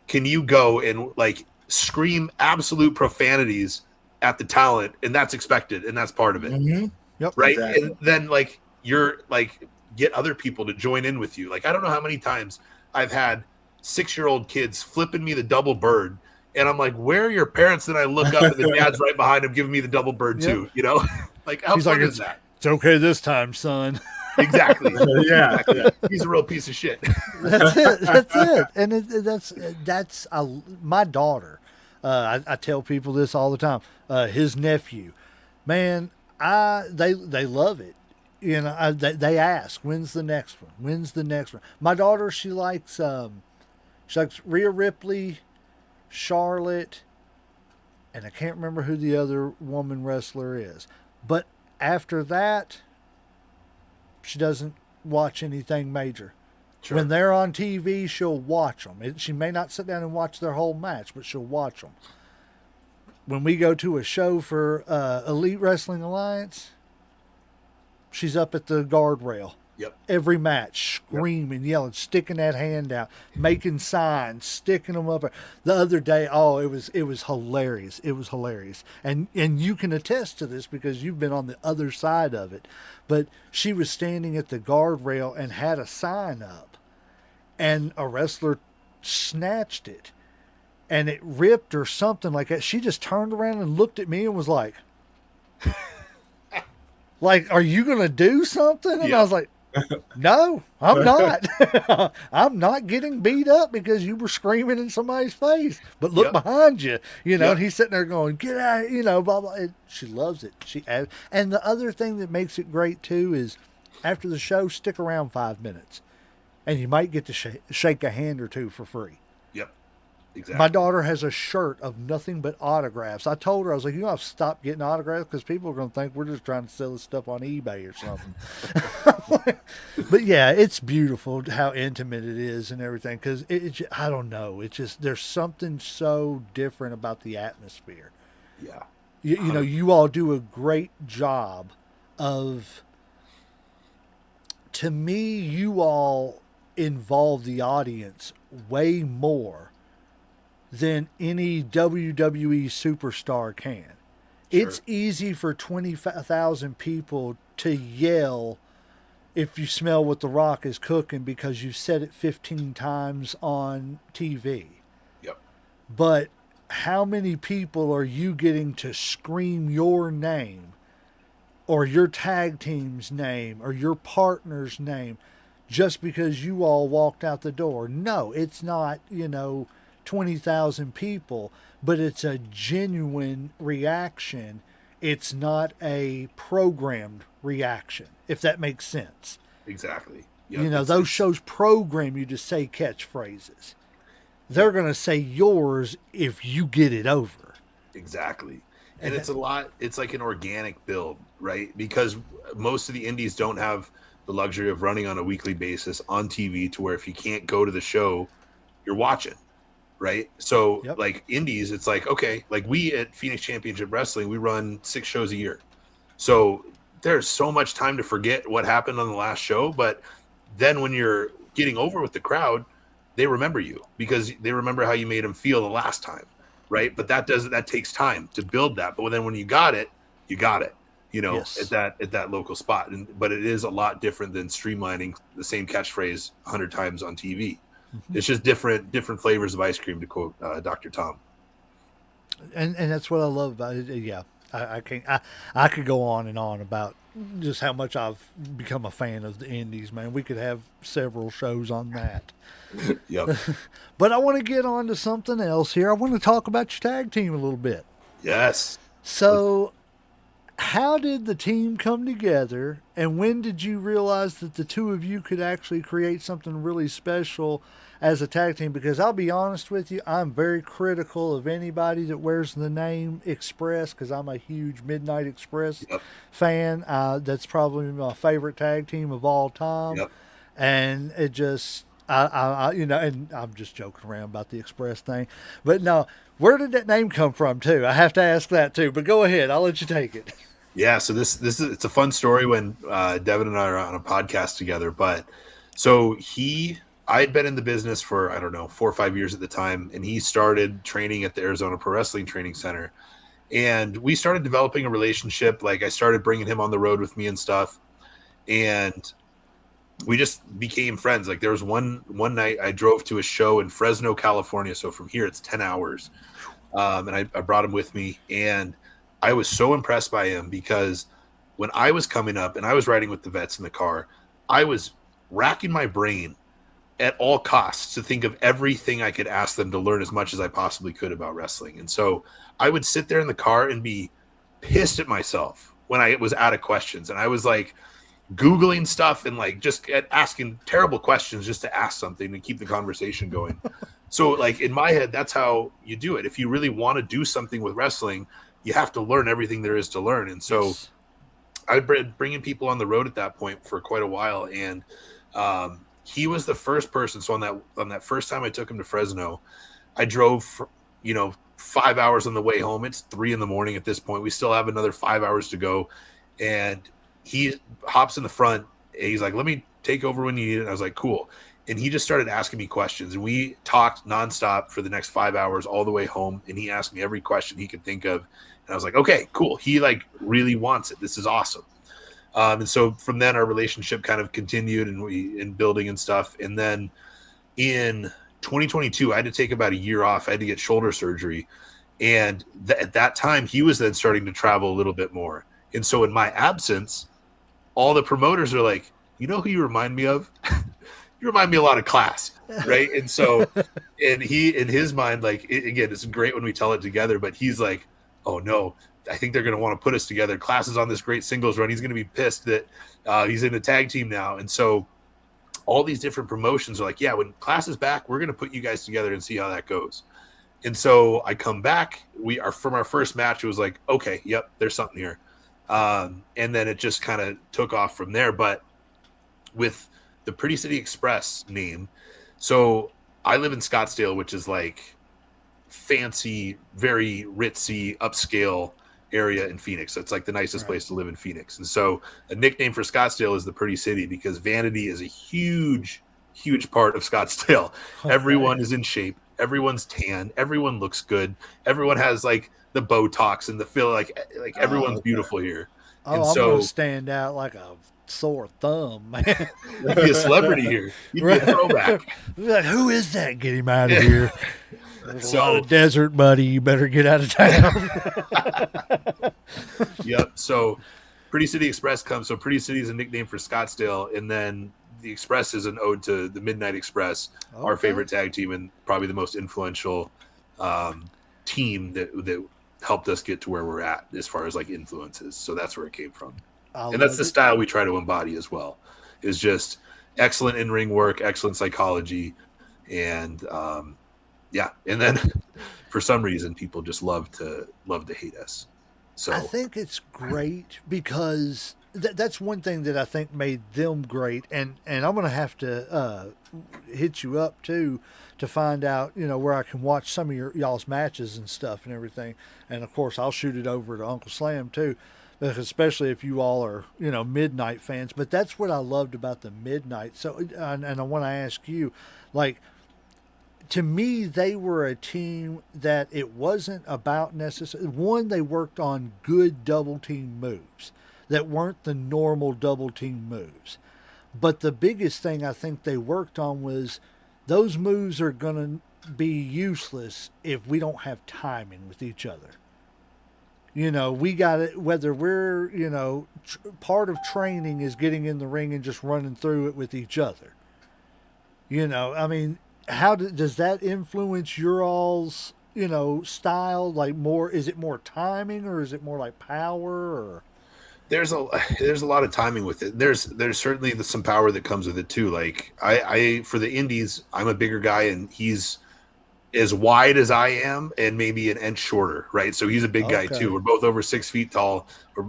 can you go and like scream absolute profanities at the talent, and that's expected, and that's part of it. Mm-hmm. Yep. Right. Exactly. And then like you're like get other people to join in with you. Like I don't know how many times I've had 6-year-old kids flipping me the double bird, and I'm like, where are your parents? And I look up and the dad's right behind him giving me the double bird too, you know. Like how He's fun like, is that? It's okay this time, son. Exactly. Yeah. Exactly. He's a real piece of shit. That's it. That's it. And that's my daughter. I tell people this all the time. His nephew, man, they love it. You know, they ask, when's the next one? When's the next one? My daughter, she likes Rhea Ripley, Charlotte, and I can't remember who the other woman wrestler is. But after that, she doesn't watch anything major. Sure. When they're on TV, she'll watch them. She may not sit down and watch their whole match, but she'll watch them. When we go to a show for Elite Wrestling Alliance, she's up at the guardrail. Yep. Every match, screaming, yelling, sticking that hand out, making signs, sticking them up. The other day, it was hilarious. It was hilarious, and you can attest to this because you've been on the other side of it. But she was standing at the guardrail and had a sign up, and a wrestler snatched it, and it ripped or something like that. She just turned around and looked at me and was like, "Like, are you gonna do something?" And I was like, "No, I'm not. I'm not getting beat up because you were screaming in somebody's face. But look behind you, you know." Yep. And he's sitting there going, "Get out!" You know, blah blah. And she loves it. And the other thing that makes it great too is after the show, stick around 5 minutes, and you might get to shake a hand or two for free. Yep. My Exactly. daughter has a shirt of nothing but autographs. I told her, I was like, I've stopped getting autographs because people are going to think we're just trying to sell this stuff on eBay or something. But yeah, it's beautiful how intimate it is and everything. Because I don't know, it's just there's something so different about the atmosphere. Yeah. You know, 100. you all do a great job of. To me, you all involve the audience way more than any WWE superstar can. Sure. It's easy for 20,000 people to yell if you smell what The Rock is cooking because you said it 15 times on TV. Yep. But how many people are you getting to scream your name or your tag team's name or your partner's name just because you all walked out the door? No, it's not, 20,000 people, but it's a genuine reaction. It's not a programmed reaction, if that makes sense. Exactly. You Yep. know, those shows program you to say catchphrases. They're Yep. going to say yours if you get it over. Exactly. And And it's a lot, it's like an organic build, right? Because most of the indies don't have the luxury of running on a weekly basis on TV to where if you can't go to the show, you're watching, right? So, yep. like indies, it's like, okay, like we at Phoenix Championship Wrestling, we run 6 shows a year. So there's so much time to forget what happened on the last show. But then when you're getting over with the crowd, they remember you because they remember how you made them feel the last time, right? But that takes time to build that. But then when you got it, at Yes. that local spot. But it is a lot different than streamlining the same catchphrase 100 times on TV. Mm-hmm. It's just different flavors of ice cream, to quote Dr. Tom. And that's what I love about it. Yeah, I can't. I could go on and on about just how much I've become a fan of the indies, man. We could have several shows on that. Yep. But I want to get on to something else here. I want to talk about your tag team a little bit. Yes. So, how did the team come together, and when did you realize that the two of you could actually create something really special as a tag team? Because I'll be honest with you, I'm very critical of anybody that wears the name Express because I'm a huge Midnight Express Yep. fan. That's probably my favorite tag team of all time, Yep. and it just. And I'm just joking around about the Express thing, but no, where did that name come from too? I have to ask that too, but go ahead. I'll let you take it. Yeah, so this is it's a fun story when Devin and I are on a podcast together. But so I had been in the business for I don't know 4 or 5 years at the time, and he started training at the Arizona Pro Wrestling Training Center, and we started developing a relationship. Like I started bringing him on the road with me and stuff, and we just became friends. Like there was one night I drove to a show in Fresno, California. So from here it's 10 hours, and I brought him with me, and I was so impressed by him because when I was coming up and I was riding with the vets in the car, I was racking my brain at all costs to think of everything I could ask them to learn as much as I possibly could about wrestling. And so I would sit there in the car and be pissed at myself when I was out of questions. And I was like Googling stuff and like just asking terrible questions just to ask something and keep the conversation going. So like in my head, that's how you do it. If you really want to do something with wrestling, you have to learn everything there is to learn. And so Yes. I've been bringing people on the road at that point for quite a while. And he was the first person. So on that first time I took him to Fresno, I drove, 5 hours on the way home. It's 3 a.m. at this point. We still have another 5 hours to go. And he hops in the front. And he's like, let me take over when you need it. And I was like, cool. And he just started asking me questions. And we talked nonstop for the next 5 hours all the way home. And he asked me every question he could think of. And I was like, okay, cool. He like really wants it. This is awesome. And so from then our relationship kind of continued and in building and stuff. And then in 2022, I had to take about a year off. I had to get shoulder surgery. And at that time, he was then starting to travel a little bit more. And so in my absence, all the promoters are like, you know who you remind me of? You remind me a lot of Class, right? And so, and he, in his mind, like, again, it's great when we tell it together, but he's like, oh no, I think they're going to want to put us together. Class is on this great singles run. He's going to be pissed that he's in a tag team now. And so all these different promotions are like, yeah, when Class is back, we're going to put you guys together and see how that goes. And so I come back. We are from our first match. It was like, okay, yep, there's something here. And then it just kind of took off from there. But with the Pretty City Express name, so I live in Scottsdale, which is like fancy, very ritzy, upscale area in Phoenix. So it's like the nicest place to live in Phoenix. And so a nickname for Scottsdale is the Pretty City because vanity is a huge, huge part of Scottsdale. Okay. Everyone is in shape. Everyone's tan. Everyone looks good. Everyone has like the Botox and the feel like everyone's beautiful here. Oh, And I'm so gonna stand out like a sore thumb, man. you'd be a celebrity here. You'd be a throwback. Like, who is that? Get him out of here. There's a lot So of desert, buddy. You better get out of town. yep. So Pretty City Express comes. So Pretty City is a nickname for Scottsdale, and then the Express is an ode to the Midnight Express, our favorite tag team and probably the most influential team that helped us get to where we're at as far as like influences. So that's where it came from, and that's the style we try to embody as well. Is just excellent in-ring work, excellent psychology, and yeah. And then for some reason, people just love to hate us. So I think it's great because that's one thing that I think made them great, and I'm gonna have to hit you up too to find out, you know, where I can watch some of y'all's matches and stuff and everything. And of course, I'll shoot it over to Uncle Slam too, especially if you all are, you know, Midnight fans. But that's what I loved about the Midnight. So, and I want to ask you, like, to me, they were a team that it wasn't about necessarily. One, they worked on good double team moves that weren't the normal double team moves. But the biggest thing I think they worked on was those moves are going to be useless if we don't have timing with each other. You know, we got it, whether we're, you know, part of training is getting in the ring and just running through it with each other. You know, I mean, how does that influence your all's, you know, style? Like more, is it more timing or is it more like power or? there's a lot of timing with it. There's certainly some power that comes with it too. Like I for the indies, I'm a bigger guy and he's as wide as I am and maybe an inch shorter, right? So he's a big guy too. We're both over 6 feet tall.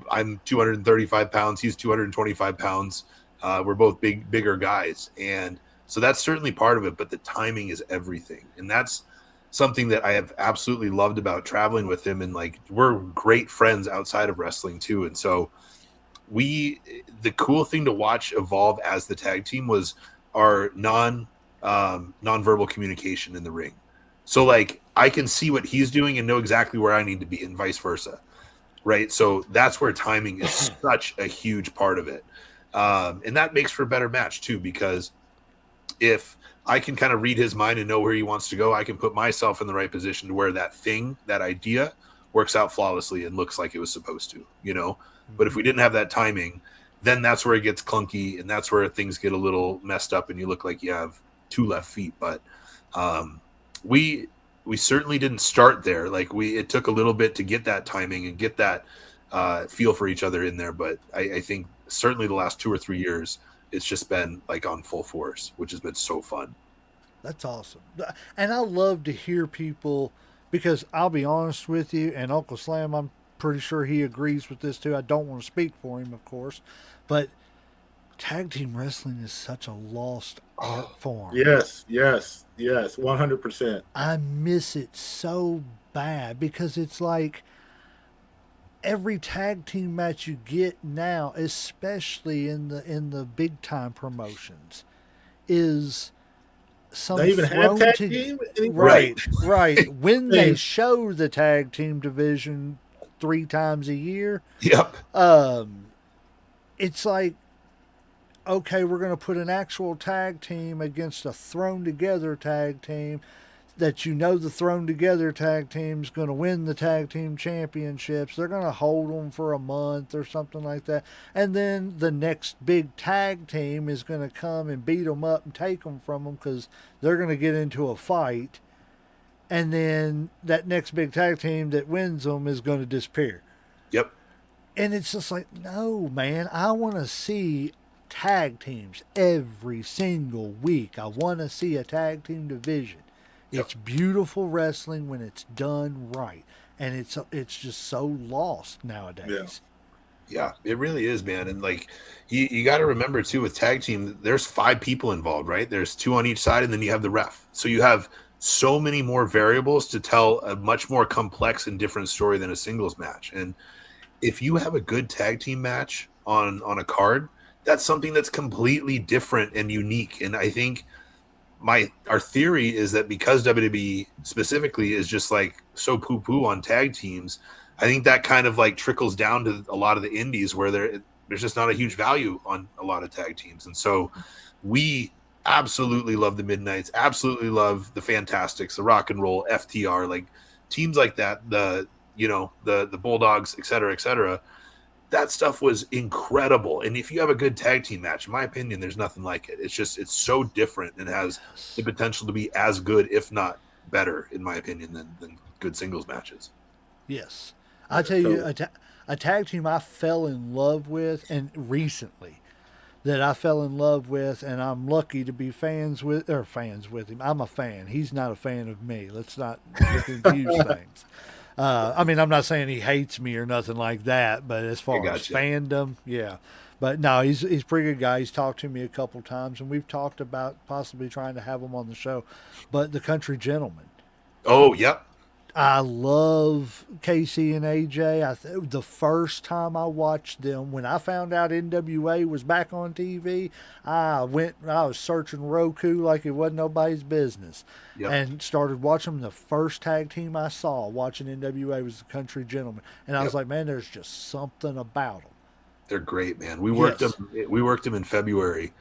I'm 235 pounds. He's 225 pounds. We're both bigger guys. And so that's certainly part of it, but the timing is everything. And that's something that I have absolutely loved about traveling with him. And like, we're great friends outside of wrestling too. And so the cool thing to watch evolve as the tag team was our nonverbal communication in the ring. So like, I can see what he's doing and know exactly where I need to be and vice versa. Right. So that's where timing is such a huge part of it. And that makes for a better match too, because if I can kind of read his mind and know where he wants to go, I can put myself in the right position to where that idea works out flawlessly and looks like it was supposed to, you know? But if we didn't have that timing, then that's where it gets clunky and that's where things get a little messed up and you look like you have two left feet. But we certainly didn't start there. Like it took a little bit to get that timing and get that feel for each other in there. But I think certainly the last 2 or 3 years, it's just been like on full force, which has been so fun. That's awesome. And I love to hear people, because I'll be honest with you, and Uncle Slam, I'm pretty sure he agrees with this too. I don't want to speak for him, of course, but tag team wrestling is such a lost art form. Yes, 100%. I miss it so bad because it's like every tag team match you get now, especially in the big time promotions, is some they even have tag team anymore? Right. When they show the tag team division 3 times a year, yep. It's like, okay, we're going to put an actual tag team against a thrown together tag team that, you know, the thrown together tag team's going to win the tag team championships. They're going to hold them for a month or something like that. And then the next big tag team is going to come and beat them up and take them from them because they're going to get into a fight. And then that next big tag team that wins them is going to disappear. Yep. And it's just like, no, man, I want to see tag teams every single week. I want to see a tag team division. Yep. It's beautiful wrestling when it's done right, and it's just so lost nowadays. Yeah, it really is, man. And like you got to remember too with tag team, there's 5 people involved, right? There's 2 on each side, and then you have the ref. So you have so many more variables to tell a much more complex and different story than a singles match. And if you have a good tag team match on a card, that's something that's completely different and unique. And I think our theory is that because WWE specifically is just like so poo-poo on tag teams, I think that kind of like trickles down to a lot of the indies where there's just not a huge value on a lot of tag teams. And so we absolutely love the Midnights, absolutely love the Fantastics, the Rock and Roll, FTR, like teams like that, the Bulldogs, et cetera, et cetera. That stuff was incredible. And if you have a good tag team match, in my opinion, there's nothing like it. It's so different and has the potential to be as good, if not better, in my opinion, than good singles matches. Yes. I tell you, a tag team I fell in love with, and recently that I fell in love with, and I'm lucky to be fans with him. I'm a fan. He's not a fan of me. Let's not confuse things. I mean, I'm not saying he hates me or nothing like that, but as far as fandom, yeah. But no, he's a pretty good guy. He's talked to me a couple times, and we've talked about possibly trying to have him on the show. But the Country Gentleman. Oh, yep. I love Casey and AJ. The first time I watched them, when I found out NWA was back on TV, I was searching Roku like it wasn't nobody's business, and started watching them. The first tag team I saw watching NWA was the Country Gentlemen, and I was like, man, there's just something about them. They're great, man. We worked them. We worked them in February.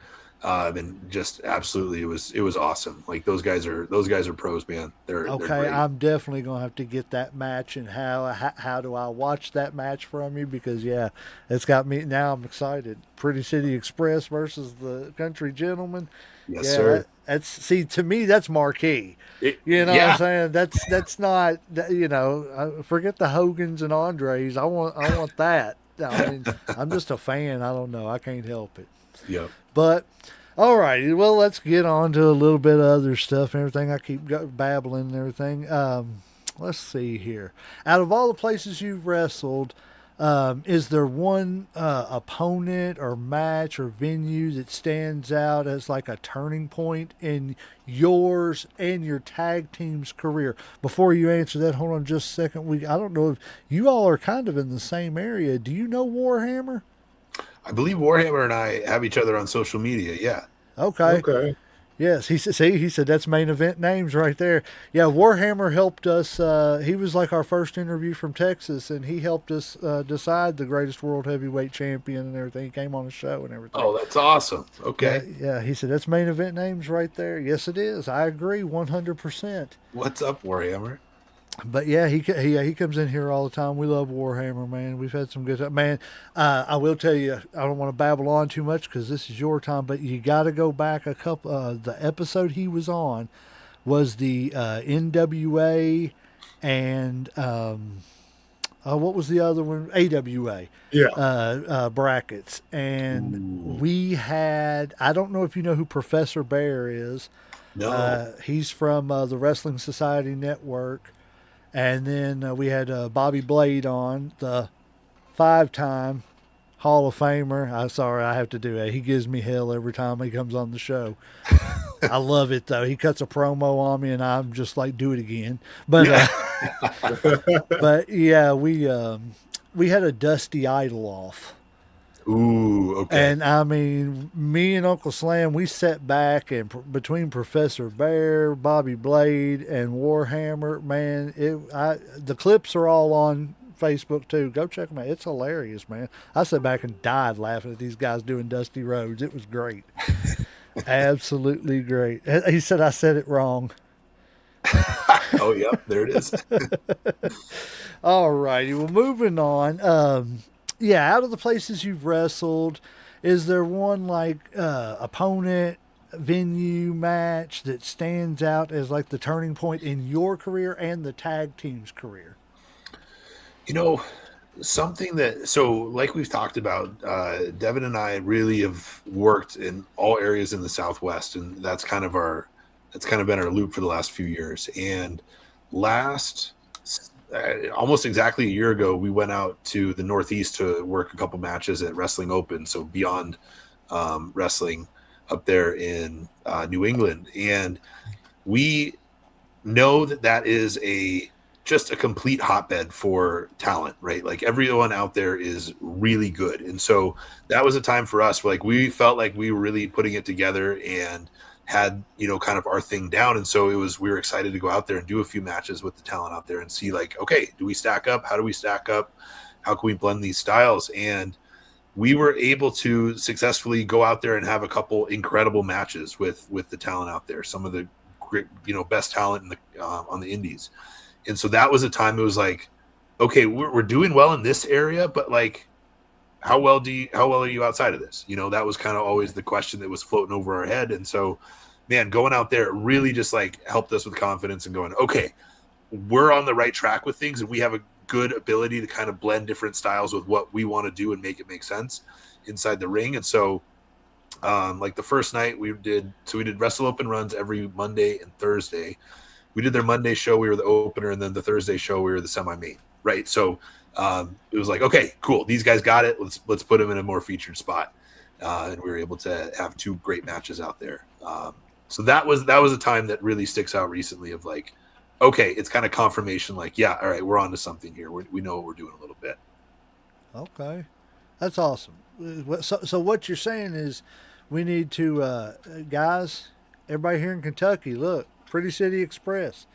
And just absolutely, it was awesome. Like those guys are pros, man. They're great. I'm definitely gonna have to get that match, and how do I watch that match from you? Because it's got me now. I'm excited. Pretty City Express versus the Country Gentlemen. Yes, sir. To me that's marquee. What I'm saying? That's not forget the Hogans and Andres. I want that. I mean, I'm just a fan. I don't know. I can't help it. Yeah. But, all righty. Well, let's get on to a little bit of other stuff and everything. I keep babbling and everything. Let's see here. Out of all the places you've wrestled, is there one opponent or match or venue that stands out as like a turning point in yours and your tag team's career? Before you answer that, hold on just a second. I don't know if you all are kind of in the same area. Do you know Warhammer? I believe Warhammer and I have each other on social media. Yeah. Okay. Yes, he said that's main event names right there. Yeah, Warhammer helped us. He was like our first interview from Texas, and he helped us decide the greatest world heavyweight champion and everything. He came on the show and everything. Oh, that's awesome. Okay. Yeah, he said that's main event names right there. Yes, it is. I agree 100%. What's up, Warhammer? But yeah, he comes in here all the time. We love Warhammer, man. We've had some good time. Man, I will tell you, I don't want to babble on too much because this is your time, but you got to go back a couple. The episode he was on was the NWA and what was the other one? AWA. Yeah. Brackets. And we had, I don't know if you know who Professor Bear is. No. He's from the Wrestling Society Network. And then we had Bobby Blade on, the 5-time Hall of Famer. I'm sorry, I have to do that. He gives me hell every time he comes on the show. I love it, though. He cuts a promo on me, and I'm just like, do it again. But, but yeah, we had a Dusty Idol off. Ooh, okay. And I mean, me and Uncle Slam, we sat back, and between Professor Bear, Bobby Blade, and Warhammer, man, the clips are all on Facebook too. Go check them out. It's hilarious, man. I sat back and died laughing at these guys doing Dusty Rhodes. It was great. Absolutely great. He said I said it wrong. Oh, yeah, there it is. All righty. Well, moving on. Yeah, out of the places you've wrestled, is there one like opponent, venue, match that stands out as like the turning point in your career and the tag team's career? Something that, so like we've talked about, Devin and I really have worked in all areas in the Southwest, and that's kind of our That's kind of been our loop for the last few years. And almost exactly a year ago, we went out to the Northeast to work a couple matches at Wrestling Open, so Beyond Wrestling up there in New England. And we know that is just a complete hotbed for talent, right? Like everyone out there is really good. And so that was a time for us where like we felt like we were really putting it together and had, kind of our thing down. And so we were excited to go out there and do a few matches with the talent out there and see like, okay, do we stack up? How do we stack up? How can we blend these styles? And we were able to successfully go out there and have a couple incredible matches with the talent out there. Some of the great, best talent in the on the indies. And so that was a time it was like, okay, we're doing well in this area, but like, how well are you outside of this? That was kind of always the question that was floating over our head. And so, man, going out there really just like helped us with confidence and going, okay, we're on the right track with things and we have a good ability to kind of blend different styles with what we want to do and make it make sense inside the ring. And so, like the first night we did Wrestle Open runs every Monday and Thursday. We did their Monday show, we were the opener, and then the Thursday show, we were the semi-main, right? So it was like, okay, cool. These guys got it. Let's put them in a more featured spot. And we were able to have 2 great matches out there. So that was a time that really sticks out recently of like, okay, it's kind of confirmation like, yeah, all right, we're on to something here. We know what we're doing a little bit. Okay. That's awesome. So what you're saying is we need to, guys, everybody here in Kentucky, look, Pretty City Express.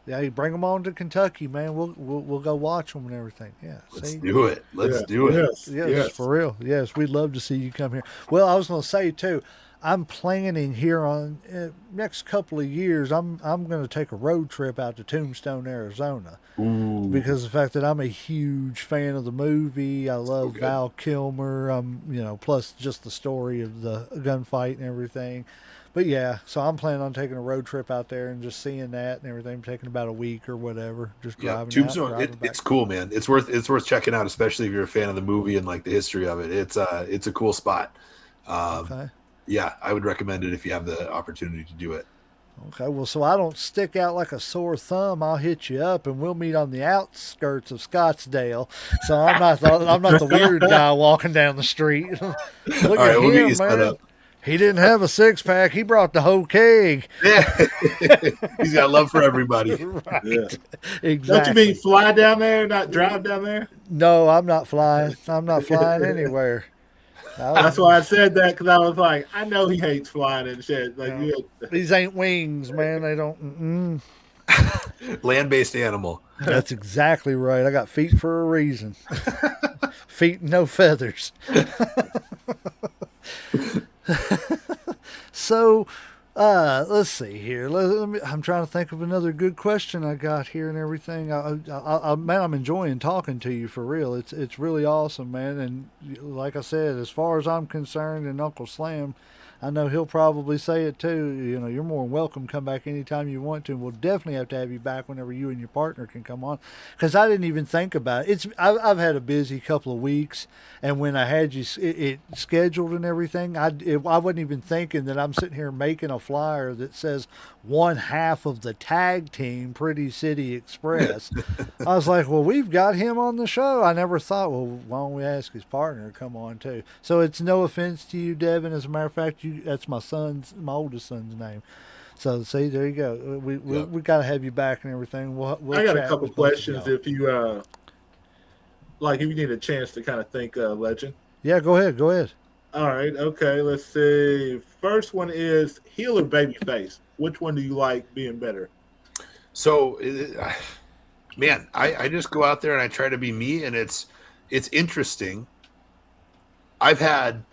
Yeah, you bring them on to Kentucky, man. We'll go watch them and everything. Yeah, let's do it. Let's do it. Yes, for real. Yes, we'd love to see you come here. Well, I was going to say too, I'm planning here on next couple of years. I'm going to take a road trip out to Tombstone, Arizona, because of the fact that I'm a huge fan of the movie. I love Val Kilmer. Plus just the story of the gunfight and everything. But yeah, so I'm planning on taking a road trip out there and just seeing that and everything, taking about a week or whatever, just driving. Tombstone, it's cool, man. It's worth checking out, especially if you're a fan of the movie and like the history of it. It's a cool spot. Okay. Yeah, I would recommend it if you have the opportunity to do it. Okay, well, so I don't stick out like a sore thumb. I'll hit you up, and we'll meet on the outskirts of Scottsdale. So I'm not the weird guy walking down the street. Look at him, man. He didn't have a 6-pack. He brought the whole keg. Yeah. He's got love for everybody. Right. Yeah. Exactly. Don't you mean fly down there, not drive down there? No, I'm not flying. I'm not flying anywhere. That's why I said that, because I was like, I know he hates flying and shit. Like, these ain't wings, man. They don't. Land-based animal. That's exactly right. I got feet for a reason. Feet and no feathers. So, let's see here. I'm trying to think of another good question I got here and everything. Man, I'm enjoying talking to you for real. It's really awesome, man. And like I said, as far as I'm concerned, and Uncle Slam, I know he'll probably say it too. You're more than welcome. Come back anytime you want to. And we'll definitely have to have you back whenever you and your partner can come on. Because I didn't even think about it. I've had a busy couple of weeks, and when I had you it scheduled and everything, I wasn't even thinking that I'm sitting here making a flyer that says one half of the tag team Pretty City Express. I was like, well, we've got him on the show. I never thought, well, why don't we ask his partner to come on too? So it's no offense to you, Devin. As a matter of fact, that's my oldest son's name. So see, there you go. We got to have you back and everything. We'll I got a couple questions if you if you need a chance to kind of think legend. Yeah, go ahead. All right, okay. Let's see. First one is heel or baby face. Which one do you like being better? So, man, I just go out there and I try to be me, and it's interesting. I've had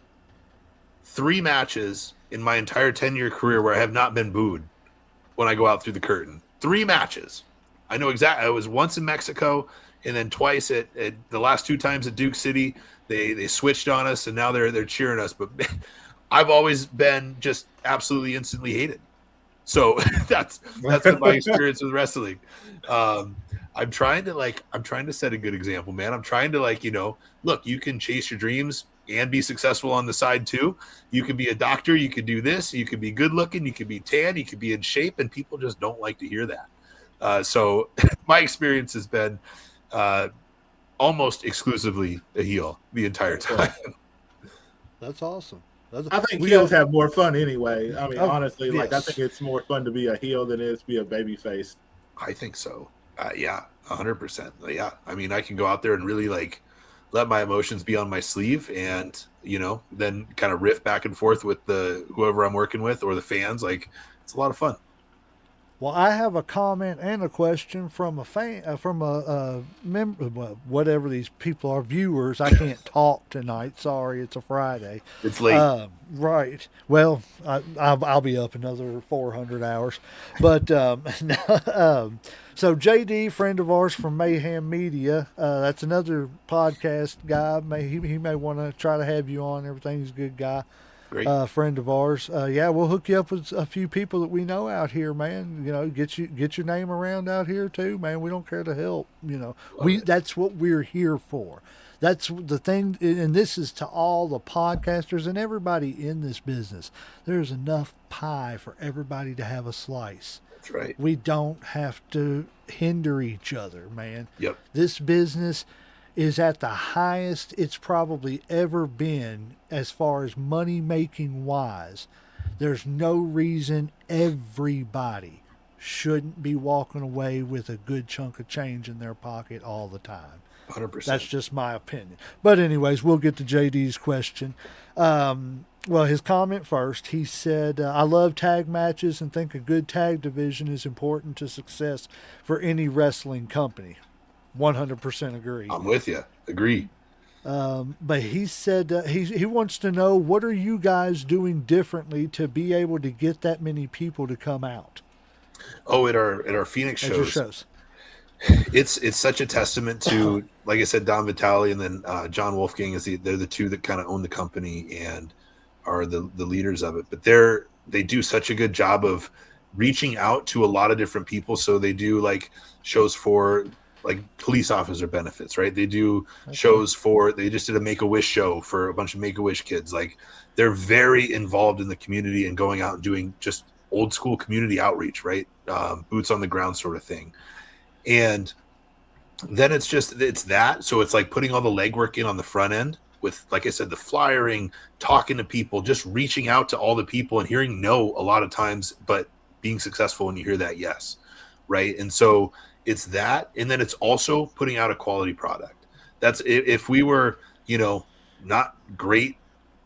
3 matches in my entire 10-year career where I have not been booed when I go out through the curtain. 3 matches. I know exactly. I was once in Mexico, and then twice at the last 2 times at Duke City. They switched on us, and now they're cheering us. But I've always been just absolutely instantly hated. So that's been my experience with wrestling. I'm trying to set a good example, man. I'm trying to look, you can chase your dreams, and be successful on the side too. You could be a doctor, you could do this, you could be good looking, you could be tan, you could be in shape, and people just don't like to hear that. So my experience has been almost exclusively a heel the entire time. That's awesome. I think heels have more fun anyway. I mean, honestly, yes. like I think it's more fun to be a heel than it is to be a baby face. I think so. Yeah, 100%. Yeah, I mean, I can go out there and really like let my emotions be on my sleeve, and then kind of riff back and forth with the whoever I'm working with or the fans. Like, it's a lot of fun. Well, I have a comment and a question from a fan, from a member, well, whatever these people are, viewers. I can't talk tonight. Sorry, it's a Friday. It's late. Right. Well, I'll be up another 400 hours. But so JD, friend of ours from Mayhem Media, that's another podcast guy. He may want to try to have you on. Everything's a good guy. Great. Friend of ours. Yeah, we'll hook you up with a few people that we know out here, man. Get your name around out here too, man. We don't care to help. That's what we're here for. That's the thing, and this is to all the podcasters and everybody in this business. There's enough pie for everybody to have a slice. That's right. We don't have to hinder each other, man. Yep. This business is at the highest it's probably ever been as far as money making wise. There's no reason everybody shouldn't be walking away with a good chunk of change in their pocket all the time. 100%. That's just my opinion. But anyways, we'll get to JD's question. Well, his comment first. He said, I love tag matches and think a good tag division is important to success for any wrestling company. 100% agree. I'm with you. Agree. But he said he wants to know, what are you guys doing differently to be able to get that many people to come out? Oh, at our Phoenix shows. It's such a testament to, like I said, Don Vitale and then John Wolfgang they're the two that kind of own the company and are the leaders of it. But they do such a good job of reaching out to a lot of different people. So they do like shows for like police officer benefits, right? They do shows they just did a Make-A-Wish show for a bunch of Make-A-Wish kids. Like, they're very involved in the community and going out and doing just old school community outreach, right? Boots on the ground sort of thing. And then it's that. So it's like putting all the legwork in on the front end with, like I said, the flyering, talking to people, just reaching out to all the people and hearing no a lot of times, but being successful when you hear that yes, right? And so it's that, and then it's also putting out a quality product. That's if we were, not great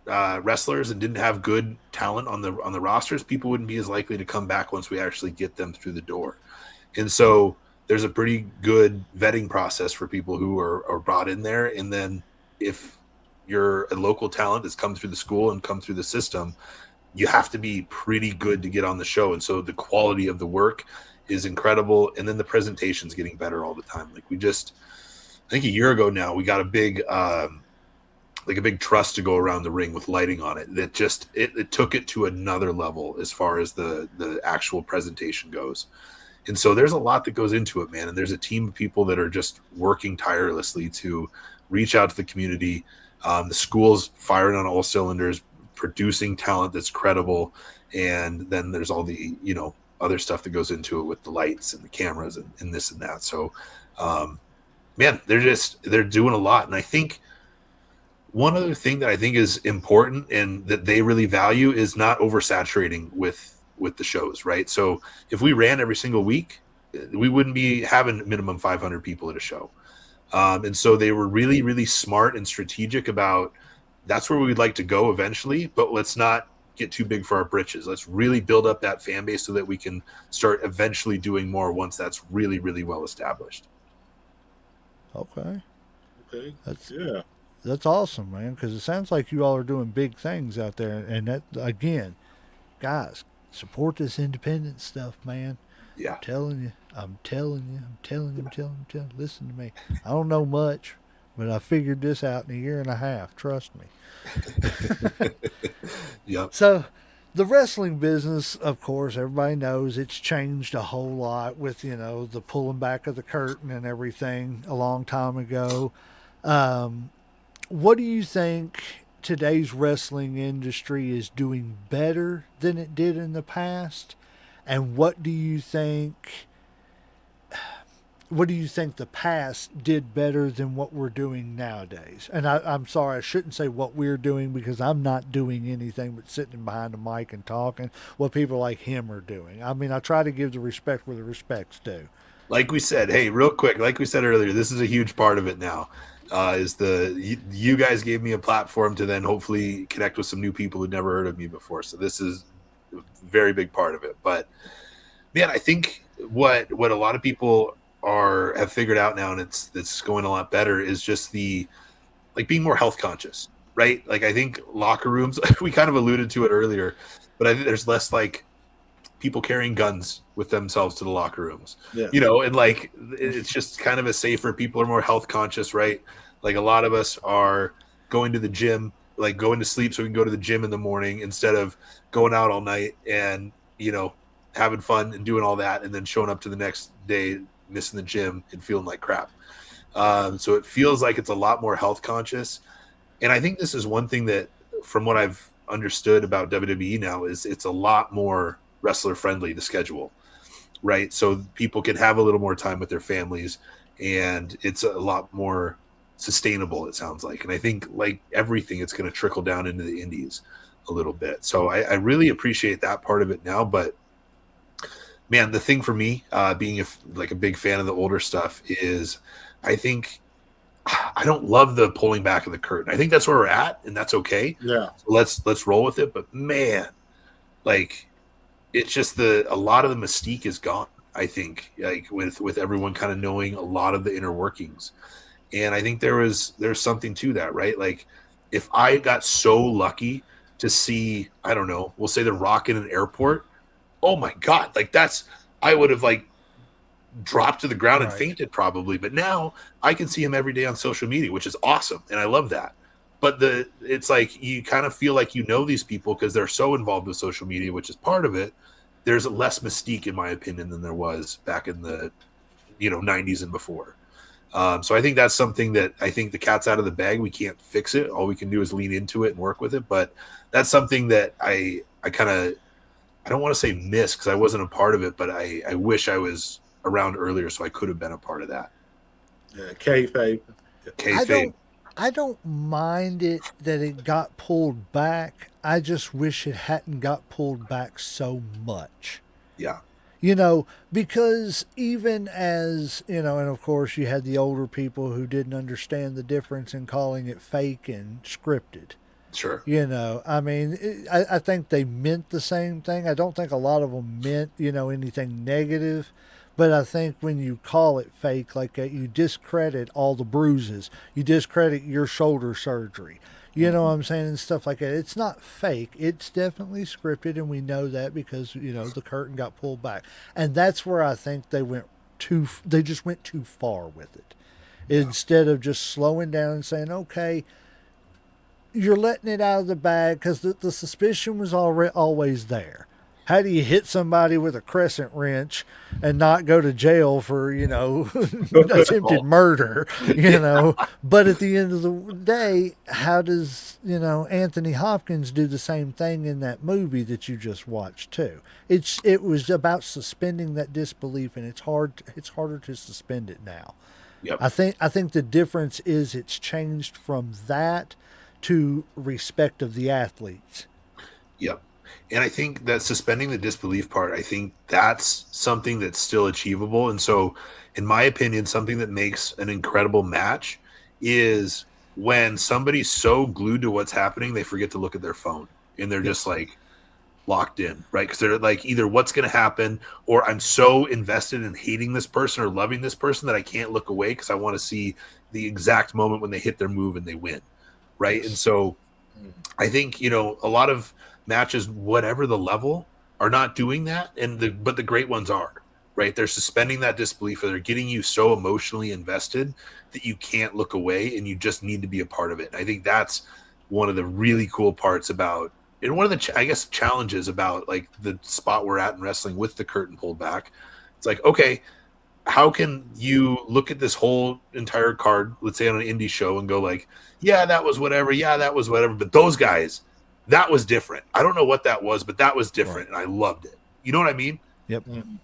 wrestlers and didn't have good talent on the rosters, people wouldn't be as likely to come back once we actually get them through the door. And so there's a pretty good vetting process for people who are brought in there. And then if you're a local talent that's come through the school and come through the system, you have to be pretty good to get on the show. And so the quality of the work is incredible, and then the presentation's getting better all the time. Like, I think a year ago now, we got a big truss to go around the ring with lighting on it that just it took it to another level as far as the actual presentation goes. And so there's a lot that goes into it, man, and there's a team of people that are just working tirelessly to reach out to the community. The school's firing on all cylinders, producing talent that's credible, and then there's all the other stuff that goes into it with the lights and the cameras and this and that. So, man, they're doing a lot. And I think one other thing that I think is important and that they really value is not oversaturating with the shows, right? So if we ran every single week, we wouldn't be having minimum 500 people at a show. And so they were really, really smart and strategic about that's where we'd like to go eventually, but let's not get too big for our britches. Let's really build up that fan base so that we can start eventually doing more once that's really, really well established. Okay. Yeah. That's awesome, man, because it sounds like you all are doing big things out there. And that, again, guys, support this independent stuff, man. Yeah. I'm telling you. Listen to me. I don't know much, but I figured this out in a year and a half. Trust me. Yep. So the wrestling business, of course, everybody knows it's changed a whole lot with, the pulling back of the curtain and everything a long time ago. What do you think today's wrestling industry is doing better than it did in the past? And what do you think? What do you think the past did better than what we're doing nowadays? And I'm sorry, I shouldn't say what we're doing because I'm not doing anything but sitting behind a mic and talking. What people like him are doing. I mean, I try to give the respect where the respect's due. Like we said, hey, real quick, like we said earlier, this is a huge part of it now. You guys gave me a platform to then hopefully connect with some new people who'd never heard of me before. So this is a very big part of it. But man, I think what a lot of people have figured out now, and it's going a lot better, is just the like being more health conscious, right? Like I think locker rooms, we kind of alluded to it earlier, but I think there's less like people carrying guns with themselves to the locker rooms, and like it's just kind of a safer. People are more health conscious, right? Like a lot of us are going to the gym, like going to sleep so we can go to the gym in the morning instead of going out all night and having fun and doing all that and then showing up to the next day missing the gym and feeling like crap. So it feels like it's a lot more health conscious, and I think this is one thing that, from what I've understood about WWE now, is it's a lot more wrestler friendly, the schedule, right? So people can have a little more time with their families, and it's a lot more sustainable, it sounds like. And I think like everything, it's going to trickle down into the indies a little bit. So I really appreciate that part of it now. But man, the thing for me, being a big fan of the older stuff, is I think I don't love the pulling back of the curtain. I think that's where we're at, and that's okay. Yeah. So let's roll with it. But man, like it's just a lot of the mystique is gone. I think like with everyone kind of knowing a lot of the inner workings, and I think there's something to that, right? Like if I got so lucky to see, I don't know, we'll say The Rock in an airport. Oh my God, like I would have like dropped to the ground and fainted probably. But now I can see him every day on social media, which is awesome. And I love that. But it's like you kind of feel like these people because they're so involved with social media, which is part of it. There's less mystique, in my opinion, than there was back in the 90s and before. So I think that's something that I think the cat's out of the bag. We can't fix it. All we can do is lean into it and work with it. But that's something that I kind of, I don't want to say miss because I wasn't a part of it, but I wish I was around earlier so I could have been a part of that. Yeah, kayfabe. I don't mind it that it got pulled back. I just wish it hadn't got pulled back so much. Yeah. Because even as, and of course you had the older people who didn't understand the difference in calling it fake and scripted. Sure. I mean, I think they meant the same thing. I don't think a lot of them meant, anything negative. But I think when you call it fake like that, you discredit all the bruises. You discredit your shoulder surgery. You know what I'm saying? And stuff like that. It's not fake. It's definitely scripted, and we know that because, the curtain got pulled back. And that's where I think they just went too far with it. Yeah. Instead of just slowing down and saying, okay, you're letting it out of the bag because the suspicion was always there. How do you hit somebody with a crescent wrench and not go to jail for, attempted murder, But at the end of the day, how does, Anthony Hopkins do the same thing in that movie that you just watched too? It was about suspending that disbelief, and it's harder to suspend it now. Yep. I think the difference is it's changed from that to respect of the athletes. Yep. And I think that suspending the disbelief part, I think that's something that's still achievable. And so, in my opinion, something that makes an incredible match is when somebody's so glued to what's happening, they forget to look at their phone and they're just like locked in, right? Because they're like either what's going to happen or I'm so invested in hating this person or loving this person that I can't look away because I want to see the exact moment when they hit their move and they win, right? And so I think, a lot of matches, whatever the level, are not doing that, but the great ones are, right? They're suspending that disbelief, or they're getting you so emotionally invested that you can't look away and you just need to be a part of it. And I think that's one of the really cool parts about, and one of the challenges about like the spot we're at in wrestling with the curtain pulled back. It's like, okay, how can you look at this whole entire card, let's say on an indie show, and go like, yeah, that was whatever. Yeah, that was whatever. But those guys, that was different. I don't know what that was, but that was different. Right. And I loved it. You know what I mean? Yep. Mm-hmm.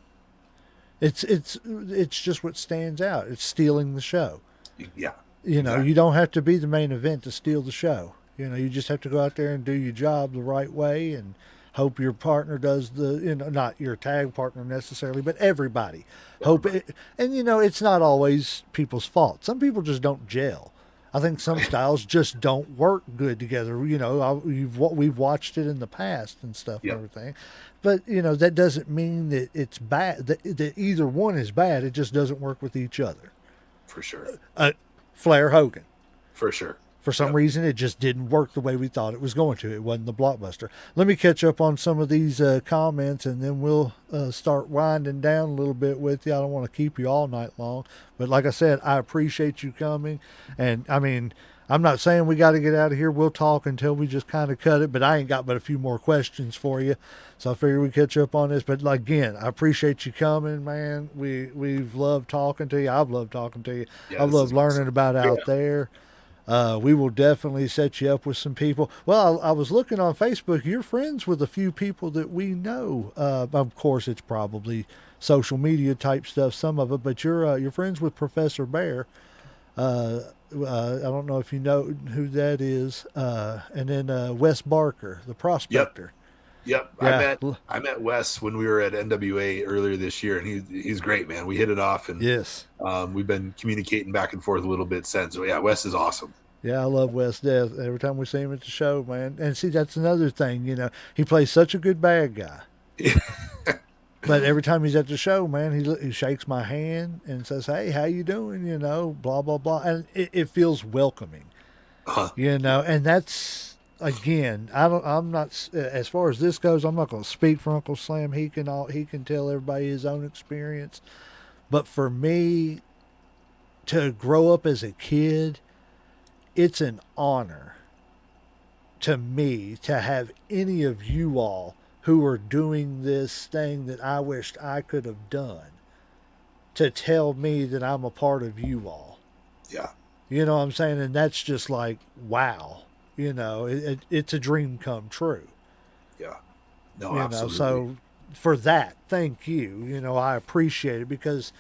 It's just what stands out. It's stealing the show. Yeah. You know, you don't have to be the main event to steal the show. You know, you just have to go out there and do your job the right way and hope your partner does not your tag partner necessarily, but everybody. Hope it, and you know, it's not always people's fault. Some people just don't gel. I think some styles just don't work good together. You know, we've watched it in the past and stuff and everything. But, you know, that doesn't mean that it's bad, that either one is bad. It just doesn't work with each other. For sure. Flair Hogan. For sure. For some reason, it just didn't work the way we thought it was going to. It wasn't the blockbuster. Let me catch up on some of these comments, and then we'll start winding down a little bit with you. I don't want to keep you all night long. But like I said, I appreciate you coming. And, I mean, I'm not saying we got to get out of here. We'll talk until we just kind of cut it. But I ain't got but a few more questions for you. So I figure we catch up on this. But, again, I appreciate you coming, man. We've loved talking to you. I've loved talking to you. Yeah, I've loved learning about out there. We will definitely set you up with some people. Well, I was looking on Facebook. You're friends with a few people that we know. Of course, it's probably social media type stuff, some of it, but you're friends with Professor Bear. I don't know if you know who that is. And then Wes Barker, the prospector. Yep. Yeah. I met Wes when we were at NWA earlier this year, and he's great, man. We hit it off, and we've been communicating back and forth a little bit since. So yeah, Wes is awesome. Yeah, I love Wes Death. Every time we see him at the show, man. And see, that's another thing, you know, he plays such a good bad guy. But every time he's at the show, man, he shakes my hand and says, "Hey, how you doing?" You know, blah blah blah, and it feels welcoming. You know, and that's. Again, I'm not, as far as this goes, I'm not going to speak for Uncle Slam. He can tell everybody his own experience. But for me, to grow up as a kid, it's an honor to me to have any of you all who are doing this thing that I wished I could have done to tell me that I'm a part of you all. Yeah. You know what I'm saying? And that's just like, wow. You know, it's a dream come true. Yeah. No, absolutely. So for that, thank you. You know, I appreciate it because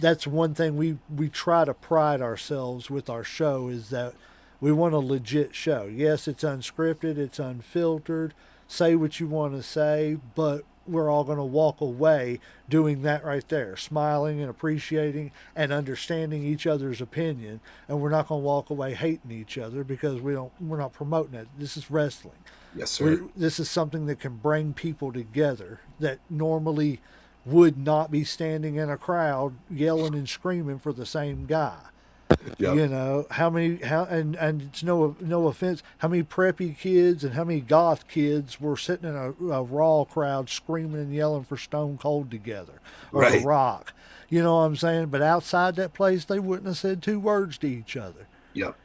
that's one thing we try to pride ourselves with our show is that we want a legit show. Yes, it's unscripted, it's unfiltered. Say what you want to say, but we're all going to walk away doing that right there, smiling and appreciating and understanding each other's opinion. And we're not going to walk away hating each other because we're not promoting it. This is wrestling. Yes, sir. This is something that can bring people together that normally would not be standing in a crowd yelling and screaming for the same guy. Yep. You know, and it's no offense, how many preppy kids and how many goth kids were sitting in a Raw crowd screaming and yelling for Stone Cold together or The Rock. You know what I'm saying? But outside that place, they wouldn't have said two words to each other. Yep.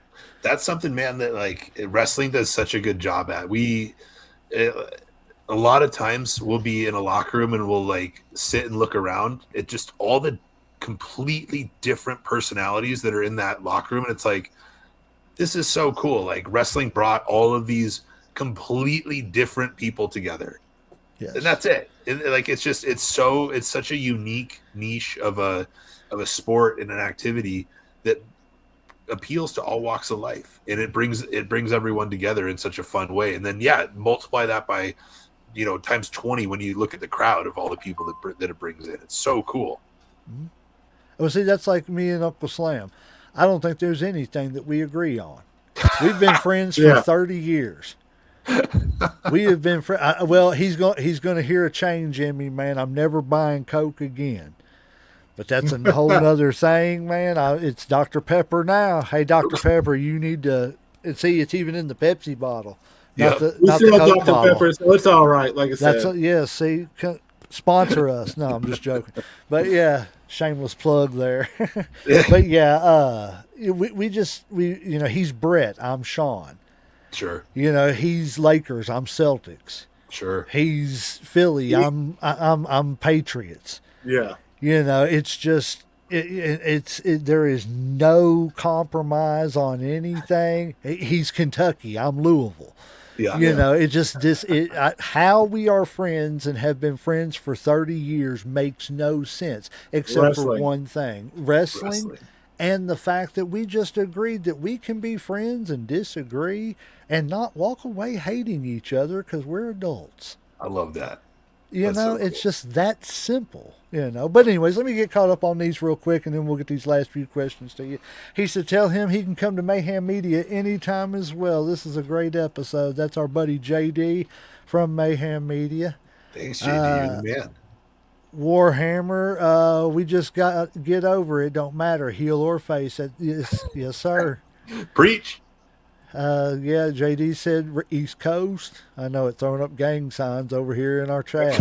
That's something, man, that like wrestling does such a good job at. A lot of times we'll be in a locker room and we'll like sit and look around at just all the completely different personalities that are in that locker room, and it's like, this is so cool. Like wrestling brought all of these completely different people together. Yes. And that's it. It's such a unique niche of a sport and an activity that appeals to all walks of life, and it brings everyone together in such a fun way. And then multiply that by times 20 when you look at the crowd of all the people that it brings in. It's so cool. Mm-hmm. Well, see, that's like me and Uncle Slam. I don't think there's anything that we agree on. We've been friends for 30 years. We have been well, he's going to hear a change in me, man. I'm never buying Coke again. But that's a whole other thing, man. It's Dr. Pepper now. Hey, Dr. Pepper, you need to see. It's even in the Pepsi bottle, not the Coke bottle. Pepper, so it's all right. Like I said, see, sponsor us. No, I'm just joking. But yeah. Shameless plug there. But he's Brett, I'm Sean. Sure. He's Lakers, I'm Celtics. Sure. He's Philly, I'm Patriots. Yeah. It's just There is no compromise on anything. He's Kentucky. I'm Louisville. Yeah. You know, it just how we are friends and have been friends for 30 years makes no sense except for Wrestling. one thing: wrestling, Wrestling. and the fact that we just agreed that we can be friends and disagree and not walk away hating each other because we're adults. I love that. You That's know, so it's cool. just that simple, you know. But anyways, let me get caught up on these real quick and then we'll get these last few questions to you. He said, tell him he can come to Mayhem Media anytime as well. This is a great episode. That's our buddy JD from Mayhem Media. Thanks, JD. You're the man. Warhammer, we just got get over it. Don't matter, heel or face. Yes, yes, sir. Preach. Yeah, JD said East Coast. I know it throwing up gang signs over here in our chat.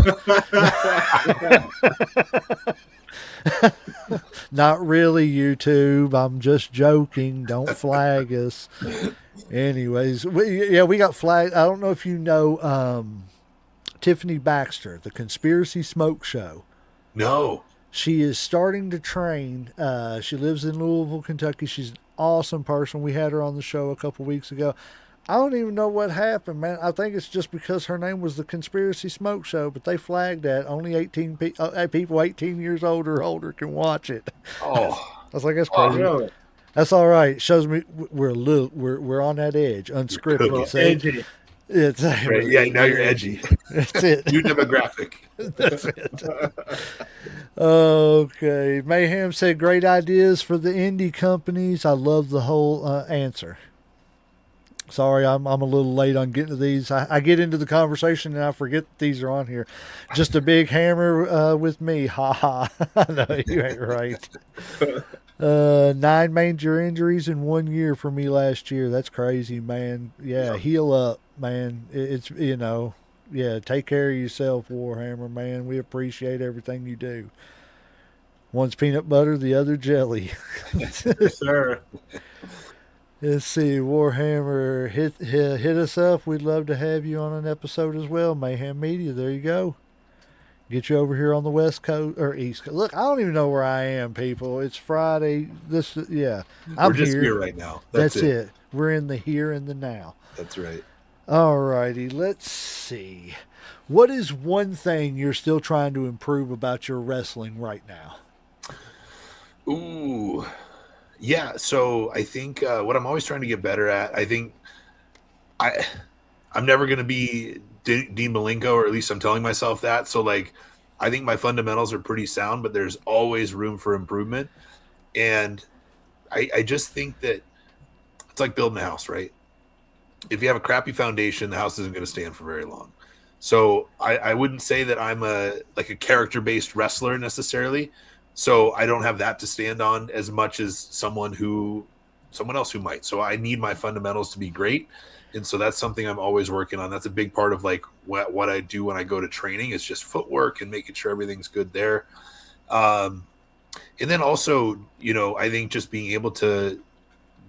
Not really, YouTube. I'm just joking. Don't flag us. Anyways, we got flagged. I don't know if you know Tiffany Baxter, the Conspiracy Smoke Show. No. She is starting to train. She lives in Louisville, Kentucky. She's an awesome person. We had her on the show a couple weeks ago. I don't even know what happened, man. I think it's just because her name was the Conspiracy Smoke Show, but they flagged that. Only 18 people 18 years old or older can watch it. Oh. I was like, that's crazy. Really? That's all right. It shows me we're on that edge, unscripted. Well, See? edgy. It's Right. Yeah, now you're edgy. That's it. New demographic. That's it. Okay. Mayhem said great ideas for the indie companies. I love the whole answer. Sorry, I'm a little late on getting to these. I get into the conversation and I forget that these are on here. Just a big hammer with me. Ha ha. No, you ain't right. 9 major injuries in 1 year for me last year. That's crazy, man. Yeah, heal up, man. It's, you know, yeah, take care of yourself, Warhammer, man. We appreciate everything you do. One's peanut butter, the other jelly. Yes, sir. Let's see, Warhammer, hit us up. We'd love to have you on an episode as well. Mayhem Media, there you go. Get you over here on the West Coast or East Coast. Look, I don't even know where I am, people. It's Friday. I'm We're just here. here right now. That's it. We're in the here and the now. That's right. All righty, let's see. What is one thing you're still trying to improve about your wrestling right now? Ooh. Yeah, so I think what I'm always trying to get better at, I think I'm never going to be Dean Malenko, or at least I'm telling myself that. So, like, I think my fundamentals are pretty sound, but there's always room for improvement. And I just think that it's like building a house, right? If you have a crappy foundation, the house isn't going to stand for very long. So I wouldn't say that I'm a character-based wrestler necessarily. So I don't have that to stand on as much as someone else who might. So I need my fundamentals to be great. And so that's something I'm always working on. That's a big part of like what I do when I go to training is just footwork and making sure everything's good there. And then also, you know, I think just being able to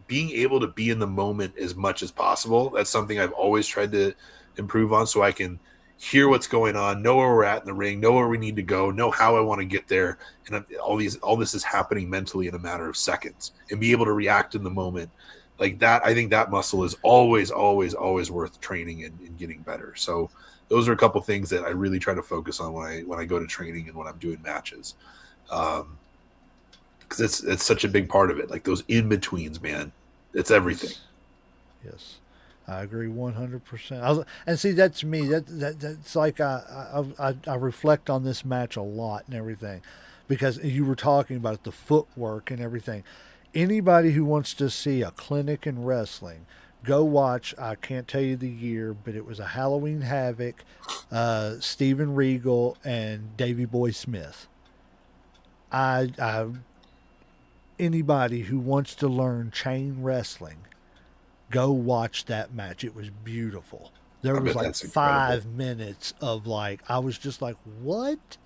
be in the moment as much as possible. That's something I've always tried to improve on, so I can hear what's going on, know where we're at in the ring, know where we need to go, know how I want to get there. And all this is happening mentally in a matter of seconds, and be able to react in the moment like that. I think that muscle is always worth training and getting better. So those are a couple things that I really try to focus on when I go to training and when I'm doing matches. Because it's such a big part of it. Like those in-betweens, man, it's everything. Yes. I agree 100%. And see, that's me. That's like I reflect on this match a lot and everything, because you were talking about the footwork and everything. Anybody who wants to see a clinic in wrestling, go watch. I can't tell you the year, but it was a Halloween Havoc, Steven Regal and Davey Boy Smith. Anybody who wants to learn chain wrestling, go watch that match. It was beautiful. There was like 5 minutes of like, I was just like, what?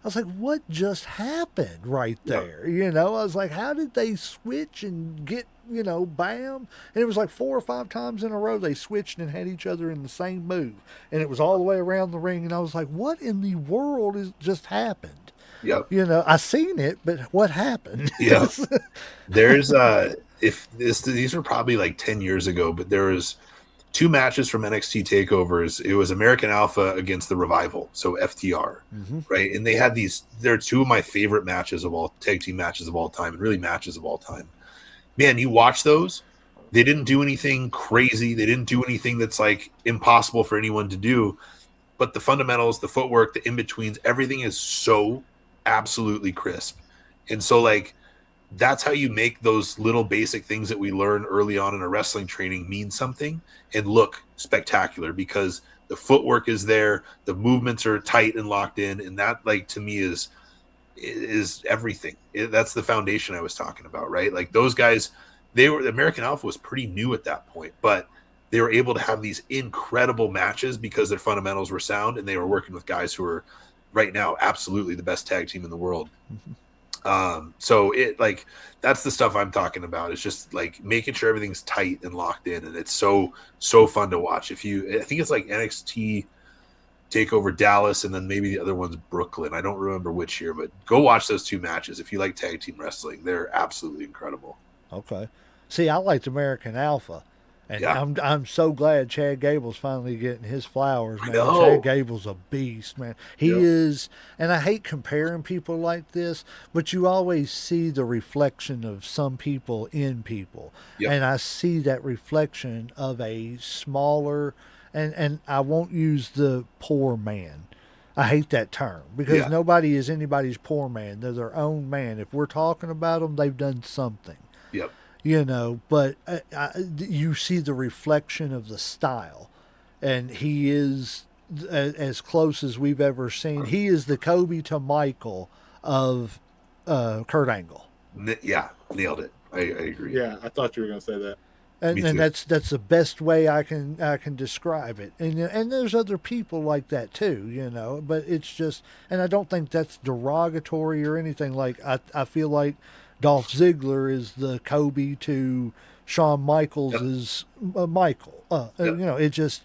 was like, what just happened right Yeah. there? You know, I was like, how did they switch and get, you know, bam? And it was like 4 or 5 times in a row they switched and had each other in the same move. And it was all the way around the ring. And I was like, what in the world is just happened? Yep. You know, I seen it, but what happened? Yeah. There's if these were probably like 10 years ago, but there was 2 matches from NXT takeovers. It was American Alpha against the Revival, so FTR, right? And they had they're 2 of my favorite matches of all tag team matches of all time, and really matches of all time. Man, you watch those, they didn't do anything crazy, they didn't do anything that's like impossible for anyone to do, but the fundamentals, the footwork, the in-betweens, everything is so absolutely crisp. And so like that's how you make those little basic things that we learn early on in a wrestling training mean something and look spectacular, because the footwork is there, the movements are tight and locked in, and that, like, to me is everything. That's the foundation I was talking about, right? Like those guys, American Alpha was pretty new at that point, but they were able to have these incredible matches because their fundamentals were sound, and they were working with guys who are right now absolutely the best tag team in the world. So it, like, that's the stuff I'm talking about. It's just like making sure everything's tight and locked in, and it's so fun to watch. I think it's like NXT Takeover Dallas, and then maybe the other one's Brooklyn. I don't remember which year, but go watch those 2 matches if you like tag team wrestling. They're absolutely incredible. Okay. See, I liked American Alpha. And Yeah. I'm so glad Chad Gable's finally getting his flowers, man. know. Chad Gable's a beast, man. He Yeah. is, and I hate comparing people like this, but you always see the reflection of some people in people. Yep. And I see that reflection of a smaller, and I won't use the poor man. I hate that term because Yeah. nobody is anybody's poor man. They're their own man. If we're talking about them, they've done something. Yep. You know, but you see the reflection of the style, and he is as close as we've ever seen. He is the Kobe to Michael of Kurt Angle. Yeah, nailed it. I agree. Yeah, I thought you were going to say that. And, Me too. and that's the best way I can describe it. And there's other people like that too, you know. But it's just, and I don't think that's derogatory or anything. Like I feel like Dolph Ziggler is the Kobe to Shawn Michaels is Michael. You know, it just,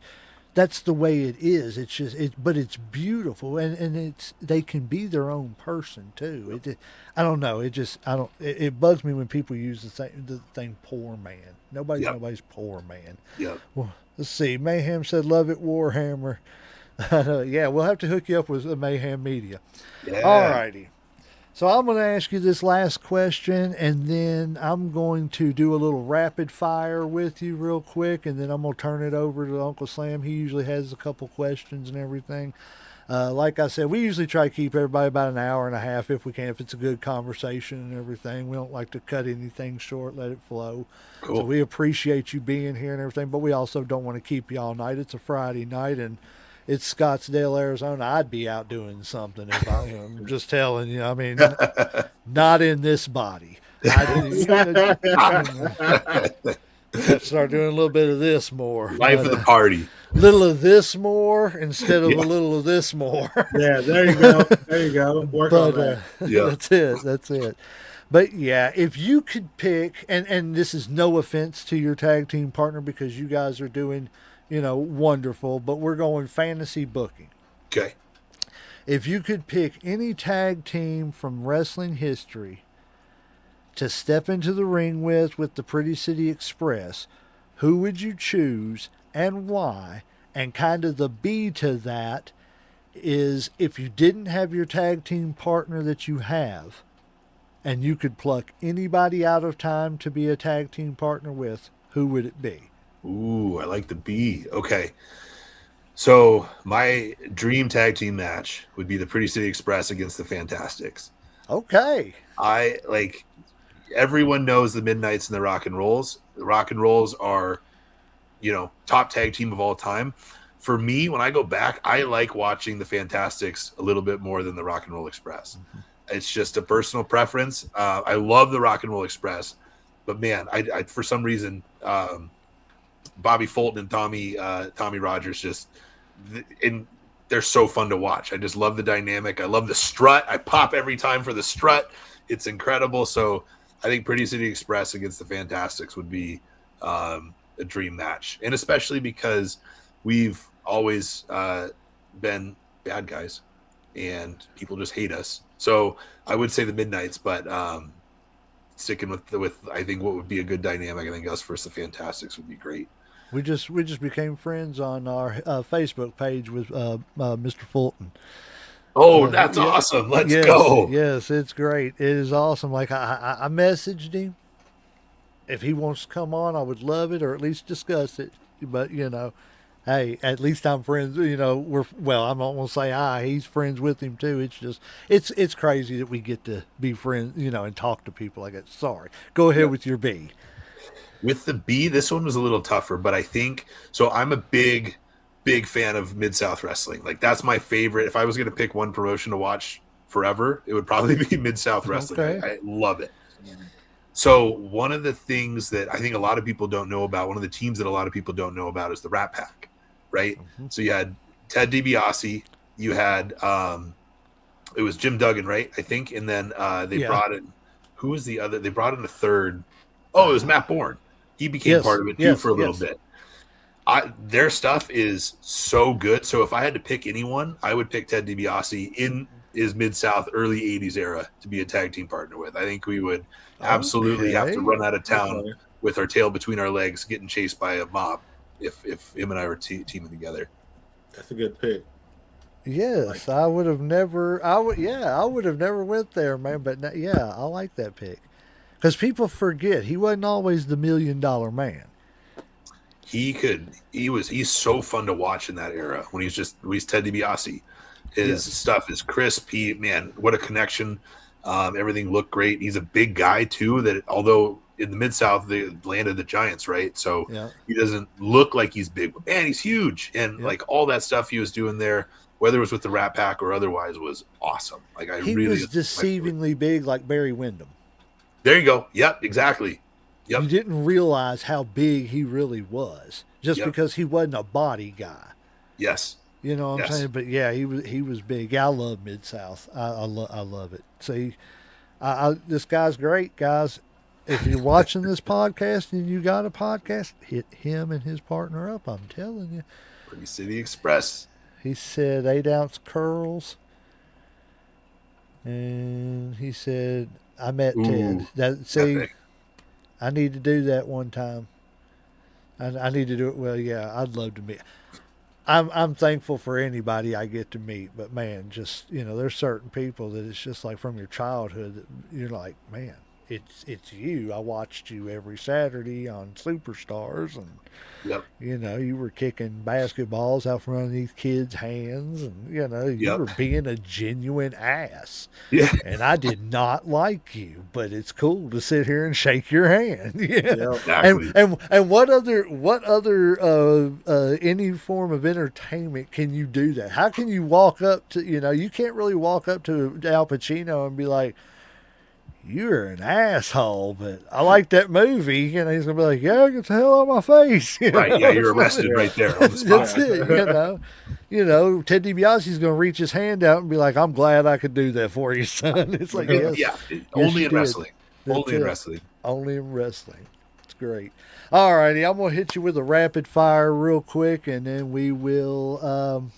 that's the way it is. It's just but it's beautiful, and it's, they can be their own person too. I don't know. It bugs me when people use the thing poor man. Nobody's poor man. Yeah. Well, let's see. Mayhem said, "Love it, Warhammer." Yeah, we'll have to hook you up with the Mayhem Media. Yeah. All righty. So I'm going to ask you this last question, and then I'm going to do a little rapid fire with you real quick, and then I'm going to turn it over to Uncle Sam. He usually has a couple questions and everything. Like I said, we usually try to keep everybody about an hour and a half if we can, if it's a good conversation and everything. We don't like to cut anything short, let it flow. Cool. So we appreciate you being here and everything, but we also don't want to keep you all night. It's a Friday night, and it's Scottsdale, Arizona. I'd be out doing something if I'm just telling you. I mean, not in this body. Start doing a little bit of this more. Life of the party. Little of this more instead of Yeah. a little of this more. Yeah, there you go. There you go. Work on that. Yeah. That's it. But yeah, if you could pick, and this is no offense to your tag team partner because you guys are doing, you know, wonderful, but we're going fantasy booking. Okay. If you could pick any tag team from wrestling history to step into the ring with the Pretty City Express, who would you choose and why? And kind of the B to that is, if you didn't have your tag team partner that you have, and you could pluck anybody out of time to be a tag team partner with, who would it be? Ooh, I like the B. Okay. So my dream tag team match would be the Pretty City Express against the Fantastics. Okay. I like, everyone knows the Midnights and the Rock and Rolls. The Rock and Rolls are, you know, top tag team of all time. For me, when I go back, I like watching the Fantastics a little bit more than the Rock and Roll Express. It's just a personal preference. I love the Rock and Roll Express, but man, I for some reason, Bobby Fulton and Tommy Rogers just, and they're so fun to watch. I just love the dynamic. I love the strut. I pop every time for the strut. It's incredible. So I think Pretty City Express against the Fantastics would be a dream match, and especially because we've always been bad guys and people just hate us. So I would say the Midnights, but sticking with I think what would be a good dynamic. I think us versus the Fantastics would be great. We just became friends on our Facebook page with Mr. Fulton. Oh, that's awesome! Let's go. Yes, it's great. It is awesome. Like I messaged him. If he wants to come on, I would love it, or at least discuss it. But hey, at least I'm friends. I'm not gonna say he's friends with him too. It's just it's crazy that we get to be friends, and talk to people like that. Sorry, go ahead with your B. With the B, this one was a little tougher, but I think so. I'm a big fan of Mid-South Wrestling. Like, that's my favorite. If I was going to pick one promotion to watch forever, it would probably be Mid-South Wrestling. Okay. I love it. So one of the things that I think a lot of people don't know about, one of the teams that a lot of people don't know about is the Rat Pack, right? Mm-hmm. So you had Ted DiBiase, you had it was Jim Duggan, right? I think, and then they brought in, who was the other? They brought in a third. Oh, it was Matt Bourne. He became part of it too for a little bit. Their stuff is so good. So if I had to pick anyone, I would pick Ted DiBiase in his Mid-South early 80s era to be a tag team partner with. I think we would absolutely have to run out of town with our tail between our legs getting chased by a mob if him and I were teaming together. That's a good pick. Yes, I would have never went there, man, but I like that pick. Because people forget he wasn't always the $1 million man. He's so fun to watch in that era when he's Ted DiBiase. His stuff is crisp. Man, what a connection. Everything looked great. He's a big guy too, that although in the Mid-South, they landed the Giants, right? So he doesn't look like he's big, but man, he's huge. And like all that stuff he was doing there, whether it was with the Rat Pack or otherwise, was awesome. Like he was deceivingly big, like Barry Windham. There you go. Yep, exactly. Yep. You didn't realize how big he really was just because he wasn't a body guy. Yes. You know what I'm saying? But he was big. I love Mid-South. I love it. See, this guy's great, guys. If you're watching this podcast and you got a podcast, hit him and his partner up. I'm telling you. Pretty City Express. He said 8-ounce curls. And he said, I met Ted. I need to do that one time. I need to do it. Well, yeah, I'd love to meet. I'm thankful for anybody I get to meet, but man, just there's certain people that it's just like from your childhood that you're like, man, it's you. I watched you every Saturday on Superstars, and you were kicking basketballs out from underneath kids' hands, and you were being a genuine ass. Yeah, and I did not like you, but it's cool to sit here and shake your hand. Exactly. And what other any form of entertainment can you do that? How can you walk up to you can't really walk up to Al Pacino and be like, you're an asshole, but I like that movie. He's gonna be like, yeah, get the hell out of my face. Right? Yeah, you're arrested right there. On the spot. That's it. Ted DiBiase's gonna reach his hand out and be like, I'm glad I could do that for you, son. It's like, only in wrestling. Only in wrestling. Only in wrestling. It's great. All righty, I'm gonna hit you with a rapid fire real quick, and then we will.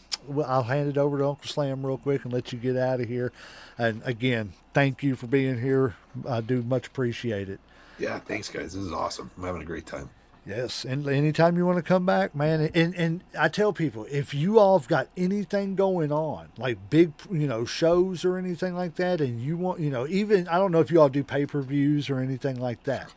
I'll hand it over to Uncle Slam real quick and let you get out of here. And again, thank you for being here. I do much appreciate it. Yeah, thanks, guys. This is awesome. I'm having a great time. Yes, and anytime you want to come back, man. And I tell people, if you all have got anything going on, like big, shows or anything like that, and you want, even, I don't know if you all do pay-per-views or anything like that.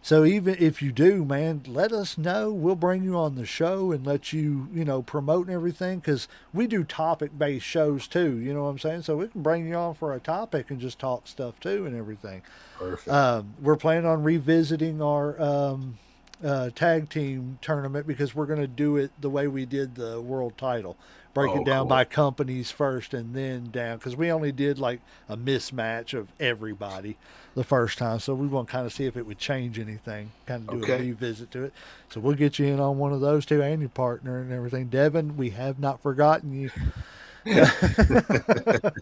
So even if you do, man, let us know. We'll bring you on the show and let you, promote and everything, because we do topic-based shows too, you know what I'm saying? So we can bring you on for a topic and just talk stuff too and everything. Perfect. We're planning on revisiting our tag team tournament because we're going to do it the way we did the world title. break Oh, it down cool. by companies first and then down, because we only did like a mismatch of everybody the first time, so we want to kind of see if it would change anything, kind of do a Okay. revisit to it. So we'll get you in on one of those too, and your partner and everything. Devin, we have not forgotten you. But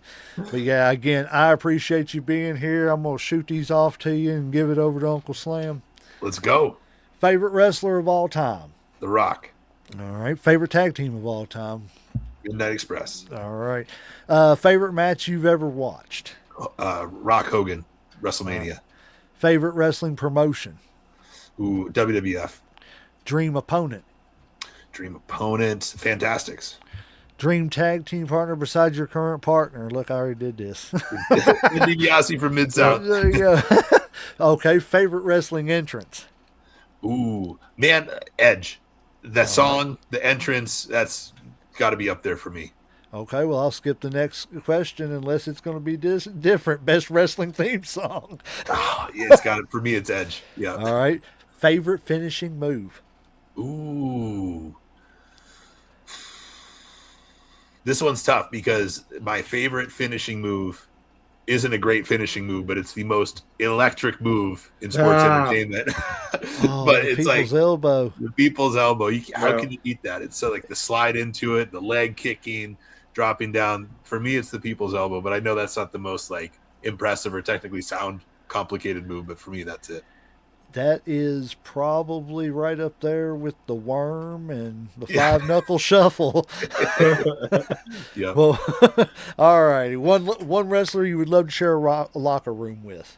yeah, again, I appreciate you being here. I'm gonna shoot these off to you and give it over to Uncle Slam. Let's go. Favorite wrestler of all time. The Rock. All right. Favorite tag team of all time. Midnight Express. All right. Favorite match you've ever watched. Rock Hogan. WrestleMania. Favorite wrestling promotion. Ooh, WWF. Dream opponent. Dream opponent. Fantastics. Dream tag team partner besides your current partner. Look, I already did this. DiBiase from Mid South. There you go. Okay. Favorite wrestling entrance. Ooh, man, Edge. That song, the entrance, that's got to be up there for me. Okay, well, I'll skip the next question unless it's going to be different. Best wrestling theme song. Oh, yeah, it's got it. For me, it's Edge. Yeah. All right. Favorite finishing move. Ooh. This one's tough because my favorite finishing move isn't a great finishing move, but it's the most electric move in sports entertainment. Oh, but the it's like people's elbow. the people's elbow. How can you beat that? It's so like the slide into it, the leg kicking, dropping down. For me, it's the people's elbow, but I know that's not the most like impressive or technically sound complicated move, but for me, that's it. That is probably right up there with the worm and the five knuckle shuffle. Yeah. Well, all righty. One wrestler you would love to share a locker room with.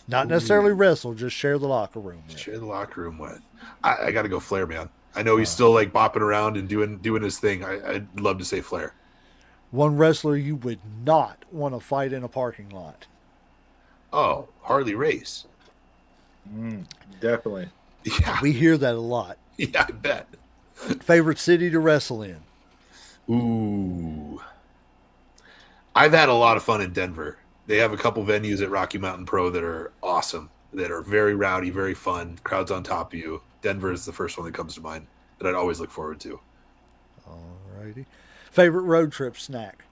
Not necessarily wrestle, just share the locker room with. Share the locker room with. I got to go Flair, man. I know he's still like bopping around and doing his thing. I'd love to say Flair. One wrestler you would not want to fight in a parking lot. Oh, Harley Race. Definitely. Yeah. We hear that a lot. Yeah, I bet. Favorite city to wrestle in? Ooh. I've had a lot of fun in Denver. They have a couple venues at Rocky Mountain Pro that are awesome, that are very rowdy, very fun, crowds on top of you. Denver is the first one that comes to mind that I'd always look forward to. All righty. Favorite road trip snack?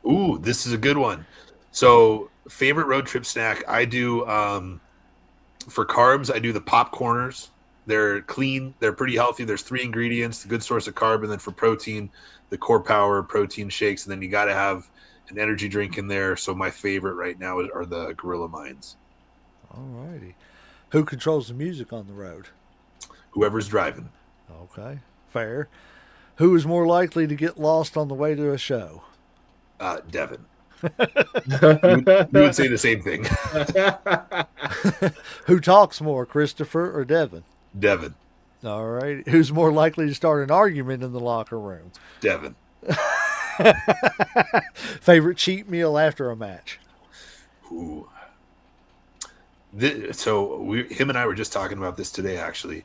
Ooh, this is a good one. So, favorite road trip snack, I do for carbs, I do the popcorners. They're clean, they're pretty healthy. There's 3 ingredients, a good source of carb, and then for protein, the Core Power protein shakes, and then you got to have an energy drink in there. So my favorite right now are the Gorilla Mines. All righty. Who controls the music on the road? Whoever's driving. Okay, fair. Who is more likely to get lost on the way to a show? Devin. You would say the same thing. Who talks more, Christopher or Devin? Devin. All right. Who's more likely to start an argument in the locker room? Devin. Favorite cheat meal after a match? Ooh. Him and I were just talking about this today, actually.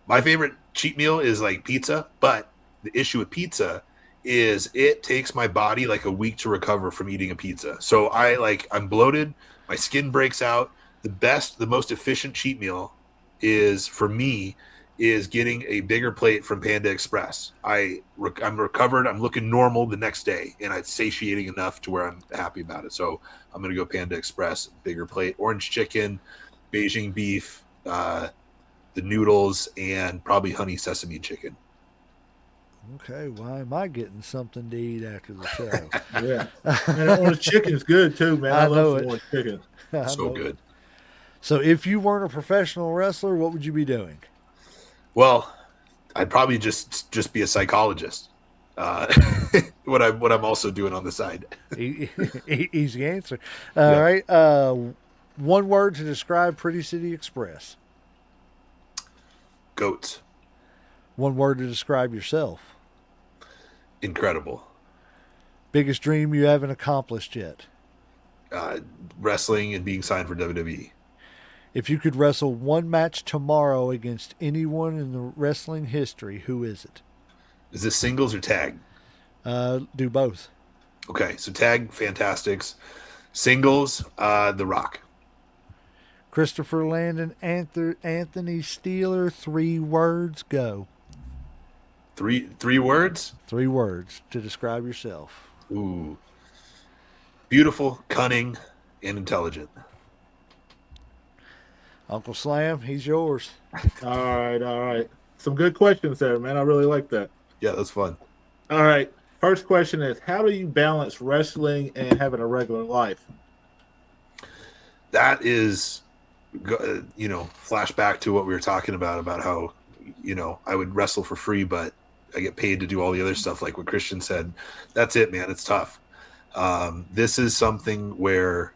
My favorite cheat meal is like pizza, but the issue with pizza is it takes my body like a week to recover from eating a pizza. So I'm bloated, my skin breaks out. The most efficient cheat meal for me is getting a bigger plate from Panda Express. I'm recovered, I'm looking normal the next day, and it's satiating enough to where I'm happy about it. So I'm going to go Panda Express, bigger plate, orange chicken, Beijing beef, the noodles, and probably honey sesame chicken. Okay, why am I getting something to eat after the show? Yeah. And orange chicken's good too, man. I know love it. orange chicken. So good. So if you weren't a professional wrestler, what would you be doing? Well, I'd probably just be a psychologist. What I'm also doing on the side. Easy answer. All right. One word to describe Pretty City Express. Goats. One word to describe yourself. Incredible. Biggest dream you haven't accomplished yet. Wrestling and being signed for WWE. If you could wrestle one match tomorrow against anyone in the wrestling history, who is it? Is this singles or tag? Do both. Okay, so tag, Fantastics. Singles, The Rock. Christopher Landon, Anthony Steeler, 3 words, go. Three words. 3 words to describe yourself. Ooh, beautiful, cunning, and intelligent. Uncle Slam, he's yours. All right, all right. Some good questions there, man. I really like that. Yeah, that's fun. All right. First question is, how do you balance wrestling and having a regular life? That is, flashback to what we were talking about how, I would wrestle for free, but I get paid to do all the other stuff, like what Christian said. That's it, man. It's tough. This is something where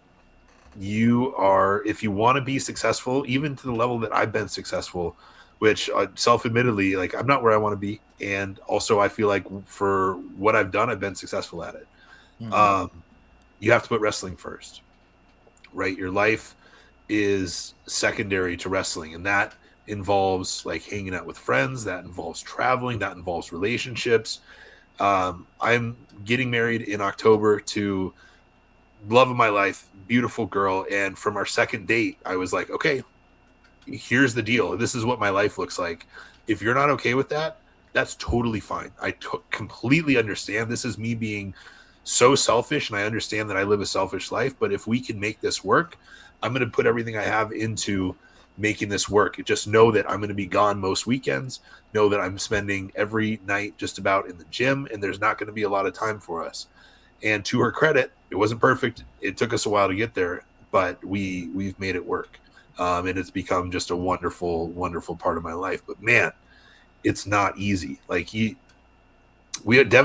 if you want to be successful, even to the level that I've been successful, which self-admittedly, like, I'm not where I want to be. And also I feel like for what I've done, I've been successful at it. Mm-hmm. You have to put wrestling first, right? Your life is secondary to wrestling. And that involves like hanging out with friends. That involves traveling. That involves relationships. I'm getting married in October to love of my life, beautiful girl. And from our second date, I was like, okay, here's the deal. This is what my life looks like. If you're not okay with that, that's totally fine. I completely understand. This is me being so selfish, and I understand that I live a selfish life. But if we can make this work, I'm going to put everything I have into making this work. Just know that I'm going to be gone most weekends. Know that I'm spending every night just about in the gym, and there's not going to be a lot of time for us. And to her credit, it wasn't perfect. It took us a while to get there, but we've made it work. And it's become just a wonderful, wonderful part of my life. But man, it's not easy. Like Devin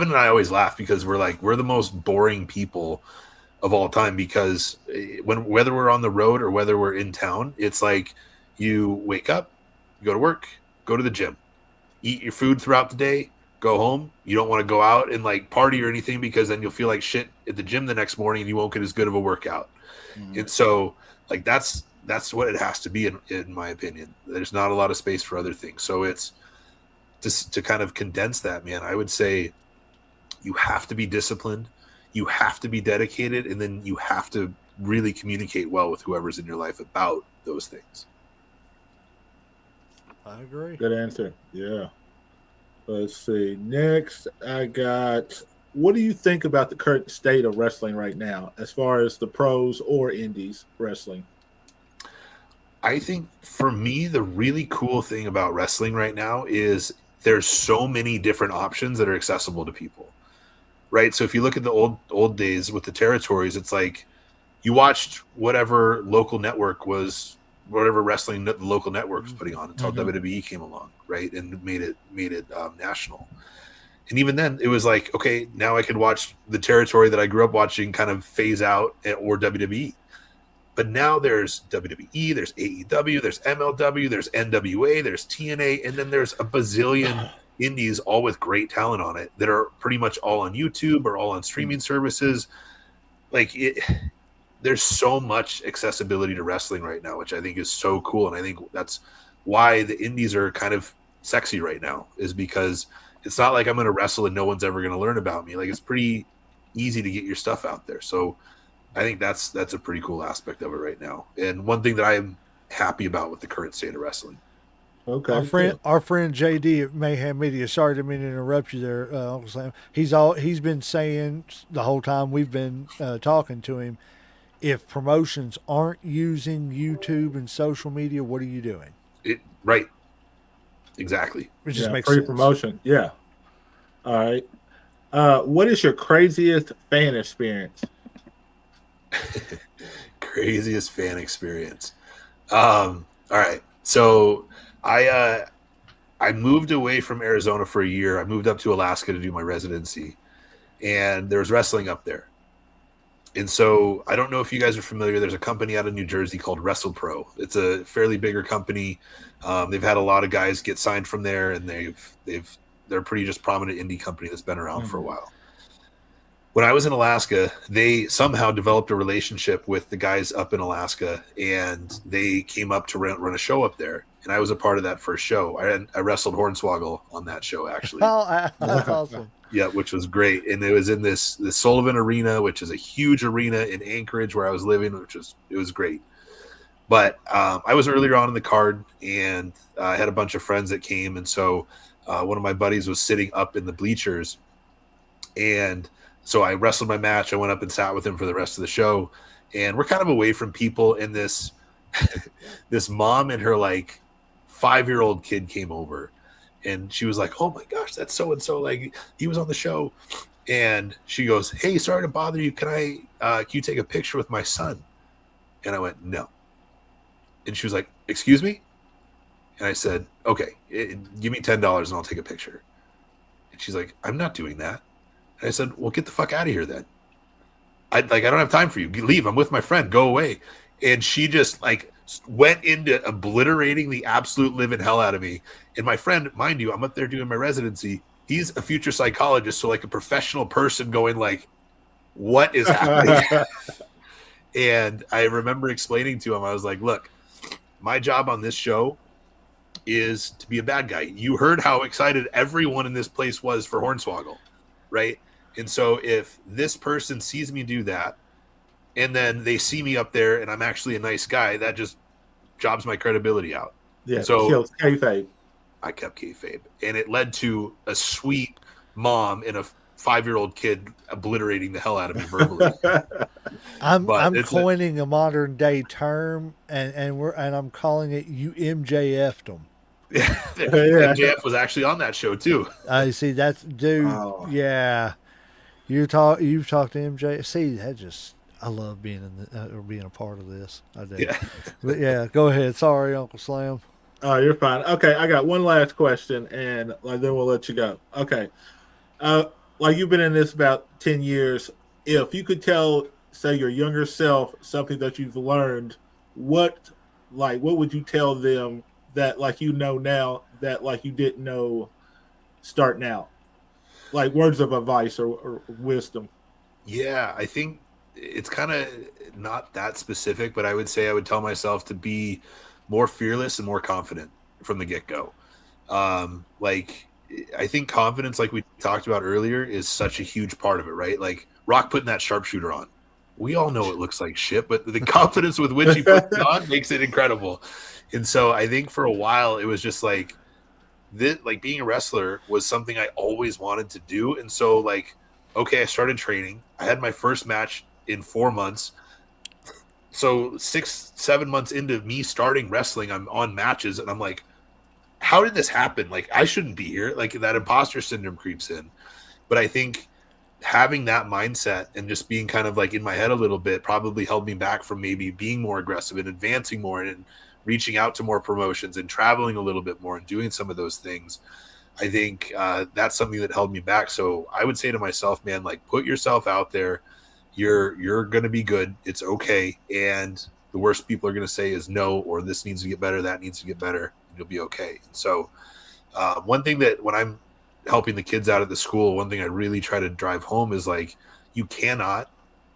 and I always laugh because we're the most boring people of all time, because whether we're on the road or whether we're in town, it's like you wake up, you go to work, go to the gym, eat your food throughout the day, go home. You don't want to go out and like party or anything, because then you'll feel like shit at the gym the next morning and you won't get as good of a workout. Mm-hmm. And so like that's what it has to be in my opinion. There's not a lot of space for other things. So it's just to kind of condense that, man. I would say you have to be disciplined, you have to be dedicated, and then you have to really communicate well with whoever's in your life about those things. I agree. Good answer. Yeah. Let's see. Next, I got, what do you think about the current state of wrestling right now, as far as the pros or indies wrestling? I think for me, the really cool thing about wrestling right now is there's so many different options that are accessible to people, right? So if you look at the old days with the territories, it's like you watched whatever local network was, whatever wrestling the local network was putting on until WWE came along, right, and made it national. And even then, it was like, okay, now I could watch the territory that I grew up watching kind of phase out, or WWE. But now there's WWE, there's AEW, there's MLW, there's NWA, there's TNA, and then there's a bazillion indies, all with great talent on it, that are pretty much all on YouTube or all on streaming services. There's so much accessibility to wrestling right now, which I think is so cool. And I think that's why the indies are kind of sexy right now, is because it's not like I'm going to wrestle and no one's ever going to learn about me. Like, it's pretty easy to get your stuff out there. So I think that's a pretty cool aspect of it right now. And one thing that I am happy about with the current state of wrestling. Okay. Our friend JD at Mayhem Media. Sorry to interrupt you there, Uncle Sam. He's been saying the whole time we've been talking to him, if promotions aren't using YouTube and social media, what are you doing? Right. Exactly. It just makes free sense. Promotion. Yeah. All right. What is your craziest fan experience? Craziest fan experience. All right. So I moved away from Arizona for a year. I moved up to Alaska to do my residency, and there was wrestling up there. And so I don't know if you guys are familiar. There's a company out of New Jersey called WrestlePro. It's a fairly bigger company. They've had a lot of guys get signed from there, and they're pretty just prominent indie company that's been around for a while. When I was in Alaska, they somehow developed a relationship with the guys up in Alaska, and they came up to run a show up there. And I was a part of that first show. I wrestled Hornswoggle on that show, actually. Oh, that's awesome. Yeah, which was great. And it was in this Sullivan Arena, which is a huge arena in Anchorage where I was living, it was great. But I was earlier on in the card, and I had a bunch of friends that came. And so one of my buddies was sitting up in the bleachers, and so I wrestled my match. I went up and sat with him for the rest of the show, and we're kind of away from people. And this this mom and her like 5-year-old kid came over, and she was like, "Oh my gosh, that's so and so. Like he was on the show." And she goes, "Hey, sorry to bother you. Can you take a picture with my son?" And I went, "No." And she was like, "Excuse me?" And I said, "Okay, give me $10 and I'll take a picture." And she's like, "I'm not doing that." And I said, "Well, get the fuck out of here then. I don't have time for you. Leave. I'm with my friend. Go away." And she just like went into obliterating the absolute living hell out of me. And my friend, mind you, I'm up there doing my residency. He's a future psychologist, so like a professional person going like, "What is happening?" And I remember explaining to him, I was like, "Look, my job on this show is to be a bad guy. You heard how excited everyone in this place was for Hornswoggle, right? And so if this person sees me do that, and then they see me up there and I'm actually a nice guy, that just jobs my credibility out." Yeah, so kills kayfabe. I kept kayfabe, and it led to a sweet mom and a 5-year-old kid obliterating the hell out of me verbally. I'm coining a modern day term, and I'm calling it "you MJF'd them." MJF was actually on that show too. I see. That's dude. Oh. Yeah, you've talked to MJ. See, that just I love being or being a part of this. I do. Yeah. But yeah, go ahead. Sorry, Uncle Slam. Oh, you're fine. Okay, I got one last question, and then we'll let you go. Okay, like you've been in this about 10 years. If you could tell, say, your younger self something that you've learned, what would you tell them that like you know now that like you didn't know starting out? Like words of advice or wisdom. Yeah, I think it's kind of not that specific, but I would say I would tell myself to be more fearless and more confident from the get-go. Like I think confidence, like we talked about earlier, is such a huge part of it, right? Like Rock putting that sharpshooter on. We all know it looks like shit, but the confidence with which he puts it on makes it incredible. And so I think for a while it was just like this, like being a wrestler was something I always wanted to do. And so like, okay, I started training. I had my first match in 4 months. So 6-7 months into me starting wrestling, I'm on matches and I'm like, how did this happen? Like I shouldn't be here. Like that imposter syndrome creeps in. But I think having that mindset and just being kind of like in my head a little bit probably held me back from maybe being more aggressive and advancing more and reaching out to more promotions and traveling a little bit more and doing some of those things. I think that's something that held me back. So I would say to myself, man, like put yourself out there. You're going to be good. It's okay. And the worst people are going to say is no, or this needs to get better. That needs to get better. You'll be okay. And so one thing that when I'm helping the kids out at the school, one thing I really try to drive home is like, you cannot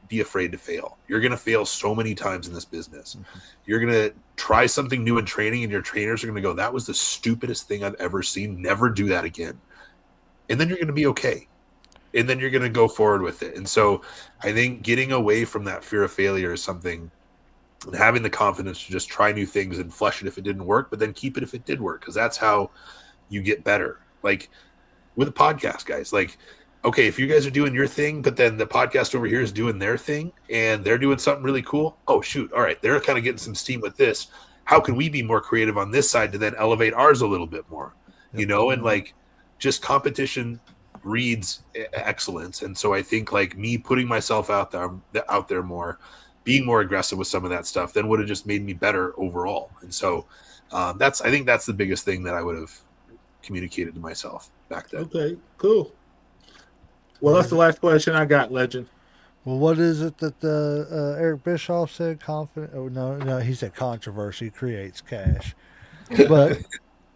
be afraid to fail. You're going to fail so many times in this business. Mm-hmm. You're going to try something new in training and your trainers are going to go, that was the stupidest thing I've ever seen. Never do that again. And then you're going to be okay. And then you're going to go forward with it. And so I think getting away from that fear of failure is something, and having the confidence to just try new things and flush it if it didn't work, but then keep it if it did work. Cause that's how you get better. Like with a podcast, guys, like, okay, if you guys are doing your thing, but then the podcast over here is doing their thing and they're doing something really cool. Oh shoot. All right. They're kind of getting some steam with this. How can we be more creative on this side to then elevate ours a little bit more, you know? And like just competition breeds excellence. And so I think like me putting myself out there more, being more aggressive with some of that stuff, then would have just made me better overall. And so I think that's the biggest thing that I would have communicated to myself back then. Okay, cool. Well, that's the last question I got, Legend. Well, what is it that Eric Bischoff said? Confident? Oh no, he said controversy creates cash. But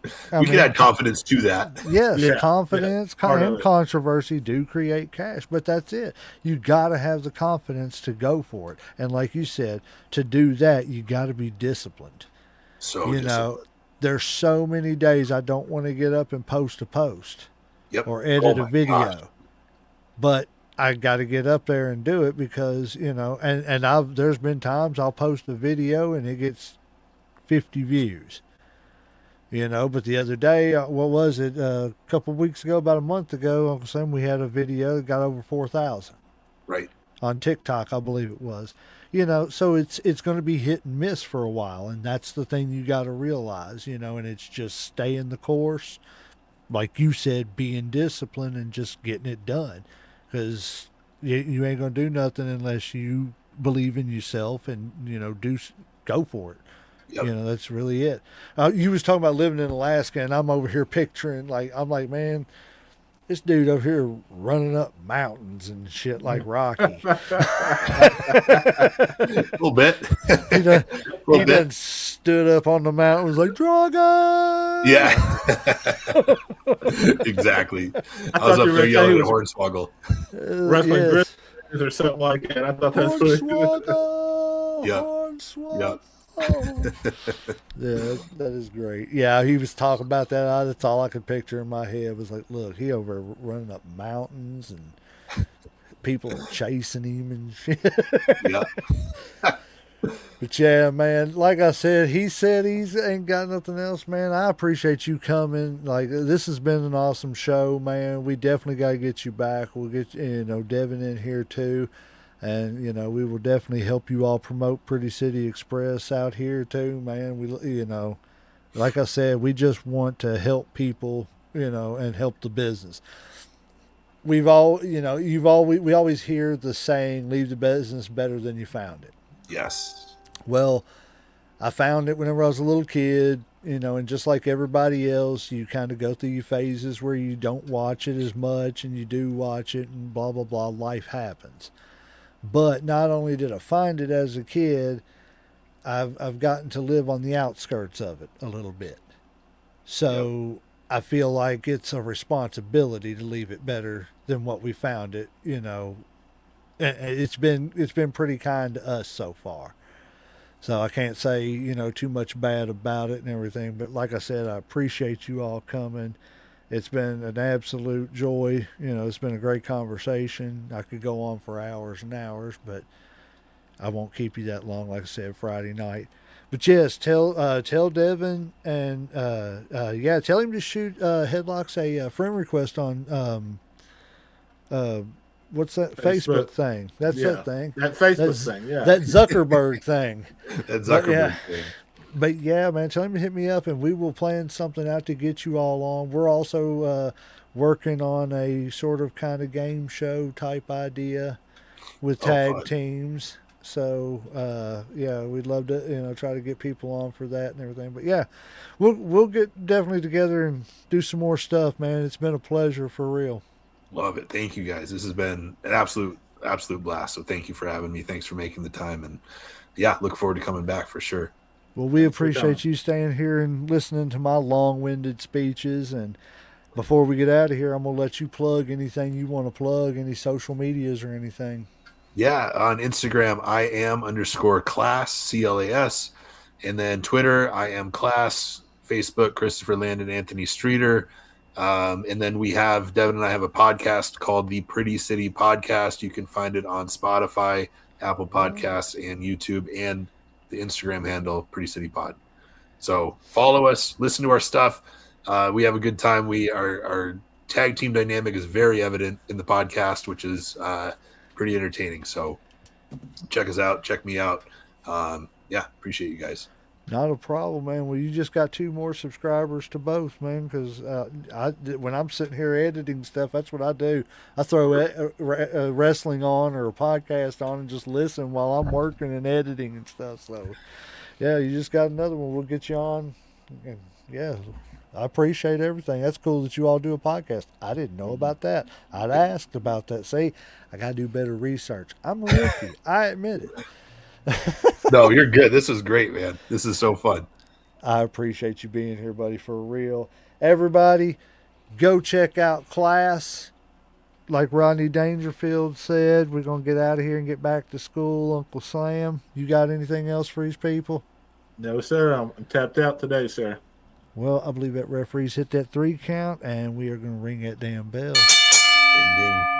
you can add confidence to that. Yes, confidence and controversy do create cash, but that's it. You got to have the confidence to go for it, and like you said, to do that, you got to be disciplined. So you know, there's so many days I don't want to get up and post a post, or edit a video. Gosh. But I got to get up there and do it because, you know, and there's been times I'll post a video and it gets 50 views. But the other day, what was it? A couple of weeks ago, about a month ago, Uncle Sam, we had a video that got over 4,000 Right. on TikTok, I believe it was. So it's going to be hit and miss for a while, and that's the thing you got to realize. And it's just staying the course, like you said, being disciplined and just getting it done, because you ain't going to do nothing unless you believe in yourself and go for it. Yep. That's really it. You was talking about living in Alaska, and I'm over here picturing, I'm like, man, this dude over here running up mountains and shit like Rocky. A little bit. He done stood up on the mountain and was like, Dragon! Yeah. Exactly. I was up there yelling at Hornswoggle. Wrestling yes. or something like that. I thought that's really good. Yeah. Hornswoggle. Yeah, that is great. Yeah, he was talking about that. That's all I could picture in my head was like, look, he over running up mountains and people are chasing him and shit. Yeah. But yeah, man, like I said, he said he's ain't got nothing else, man. I appreciate you coming. Like, this has been an awesome show, man. We definitely got to get you back. We'll get, Devin in here too. And, we will definitely help you all promote Pretty City Express out here too, man. We, like I said, we just want to help people, and help the business. We always hear the saying, leave the business better than you found it. Yes. Well, I found it whenever I was a little kid, and just like everybody else, you kind of go through your phases where you don't watch it as much and you do watch it and blah, blah, blah. Life happens. But not only did I find it as a kid, I've gotten to live on the outskirts of it a little bit. So yep. I feel like it's a responsibility to leave it better than what we found it. It's been pretty kind to us so far. So I can't say, too much bad about it and everything. But like I said, I appreciate you all coming. It's been an absolute joy. It's been a great conversation. I could go on for hours and hours, but I won't keep you that long. Like I said, Friday night. But yes, tell Devin and tell him to shoot Headlocks a friend request on what's that Facebook thing? That's that thing. That Facebook thing. Yeah. That Zuckerberg thing. That Zuckerberg thing. But yeah, man, tell him to hit me up and we will plan something out to get you all on. We're also working on a sort of kind of game show type idea with tag teams. So we'd love to try to get people on for that and everything. But yeah, we'll get definitely together and do some more stuff, man. It's been a pleasure for real. Love it. Thank you guys. This has been an absolute blast. So thank you for having me. Thanks for making the time, and yeah, look forward to coming back for sure. Well, we appreciate you staying here and listening to my long-winded speeches. And before we get out of here, I'm going to let you plug anything you want to plug, any social medias or anything. Yeah, on Instagram, I am _class, CLAS. And then Twitter, I am class. Facebook, Christopher Landon, Anthony Streeter. And then Devin and I have a podcast called the Pretty City Podcast. You can find it on Spotify, Apple Podcasts, and YouTube, and the Instagram handle Pretty City Pod. So follow us, listen to our stuff. We have a good time. Our tag team dynamic is very evident in the podcast, which is pretty entertaining. So check us out, check me out. Appreciate you guys. Not a problem, man. Well, you just got 2 more subscribers to both, man, because when I'm sitting here editing stuff, that's what I do. I throw wrestling on or a podcast on and just listen while I'm working and editing and stuff. So, yeah, you just got another one. We'll get you on. And, yeah, I appreciate everything. That's cool that you all do a podcast. I didn't know about that. I'd asked about that. See, I got to do better research. I'm a rookie. I admit it. No, you're good. This is great, man. This is so fun. I appreciate you being here, buddy, for real. Everybody, go check out Class. Like Rodney Dangerfield said, we're going to get out of here and get back to school. Uncle Sam, you got anything else for these people? No, sir. I'm tapped out today, sir. Well, I believe that referee's hit that 3 count, and we are going to ring that damn bell. Ding, ding.